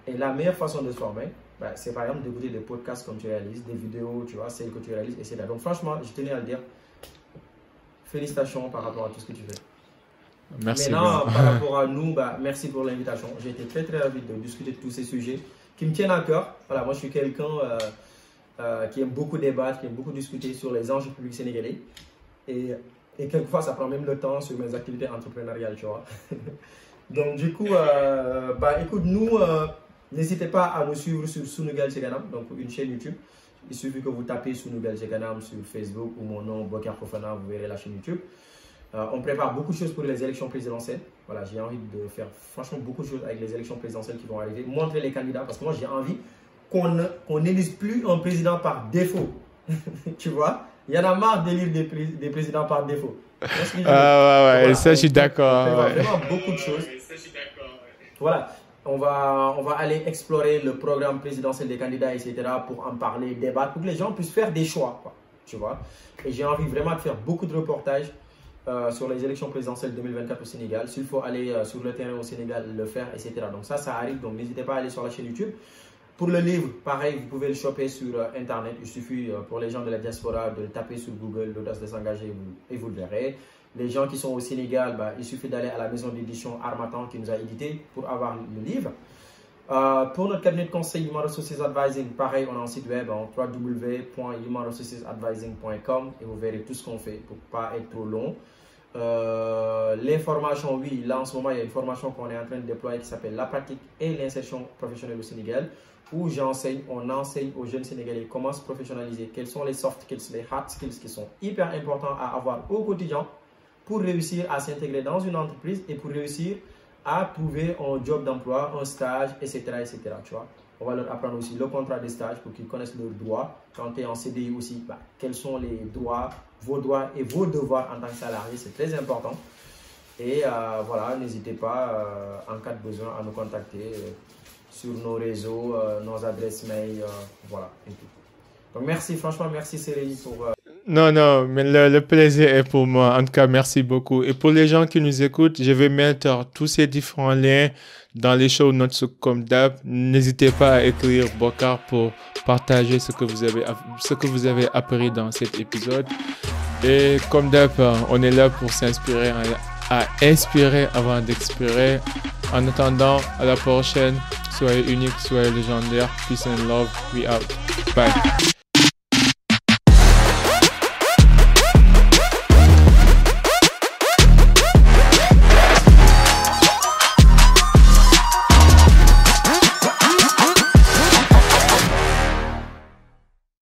Speaker 1: Et la meilleure façon de se former, bah, c'est par exemple d'écouter des podcasts comme tu réalises, des vidéos, tu vois, celles que tu réalises, etc. Donc franchement, je tenais à le dire. Félicitations par rapport à tout ce que tu fais.
Speaker 2: Merci.
Speaker 1: Maintenant, par rapport à nous, bah, merci pour l'invitation. J'ai été très très ravi de discuter de tous ces sujets qui me tiennent à cœur. Voilà, moi je suis quelqu'un qui aime beaucoup débattre, qui aime beaucoup discuter sur les enjeux publics sénégalais. Et quelquefois, ça prend même le temps sur mes activités entrepreneuriales, tu vois. Donc du coup, bah, écoute, nous, n'hésitez pas à nous suivre sur Sunugal Seganam, donc une chaîne YouTube. Il suffit que vous tapez Sunugal Seganam sur Facebook ou mon nom, Bokar Fofana, vous verrez la chaîne YouTube. On prépare beaucoup de choses pour les élections présidentielles. Voilà, j'ai envie de faire franchement beaucoup de choses avec les élections présidentielles qui vont arriver. Montrer les candidats, parce que moi j'ai envie qu'on n'élise plus un président par défaut. Tu vois, il y en a marre d'élire des présidents par défaut.
Speaker 2: Ah ouais, voilà, ça je suis d'accord.
Speaker 1: On fait vraiment beaucoup de choses. Voilà, on va aller explorer le programme présidentiel des candidats, etc. pour en parler, débattre, pour que les gens puissent faire des choix, quoi, tu vois. Et j'ai envie vraiment de faire beaucoup de reportages sur les élections présidentielles 2024 au Sénégal. S'il faut aller sur le terrain au Sénégal, le faire, etc. Donc ça arrive, donc n'hésitez pas à aller sur la chaîne YouTube. Pour le livre, pareil, vous pouvez le choper sur Internet. Il suffit pour les gens de la diaspora de le taper sur Google, l'audace de s'engager, et vous le verrez. Les gens qui sont au Sénégal, bah, il suffit d'aller à la maison d'édition Harmattan qui nous a édité pour avoir le livre. Pour notre cabinet de conseil Human Resources Advising, pareil, on a un site web en www.humanresourcesadvising.com et vous verrez tout ce qu'on fait pour ne pas être trop long. L'information, oui, là en ce moment, il y a une formation qu'on est en train de déployer qui s'appelle la pratique et l'insertion professionnelle au Sénégal, où on enseigne aux jeunes Sénégalais comment se professionnaliser, quels sont les soft skills, les hard skills qui sont hyper importants à avoir au quotidien pour réussir à s'intégrer dans une entreprise et pour réussir à trouver un job d'emploi, un stage, etc., etc. Tu vois. On va leur apprendre aussi le contrat de stage pour qu'ils connaissent leurs droits. Quand tu es en CDI aussi, quels sont les droits et vos devoirs en tant que salarié, c'est très important. Et voilà, n'hésitez pas en cas de besoin à nous contacter sur nos réseaux, nos adresses mail, voilà. Et tout. Donc merci, franchement, merci Sérélie pour...
Speaker 2: Non, mais le plaisir est pour moi. En tout cas, merci beaucoup. Et pour les gens qui nous écoutent, je vais mettre tous ces différents liens dans les show notes comme d'hab. N'hésitez pas à écrire Bokar pour partager ce que vous avez appris dans cet épisode. Et comme d'hab, on est là pour s'inspirer, à inspirer avant d'expirer. En attendant, à la prochaine. Soyez unique, soyez légendaire. Peace and love. We out. Bye.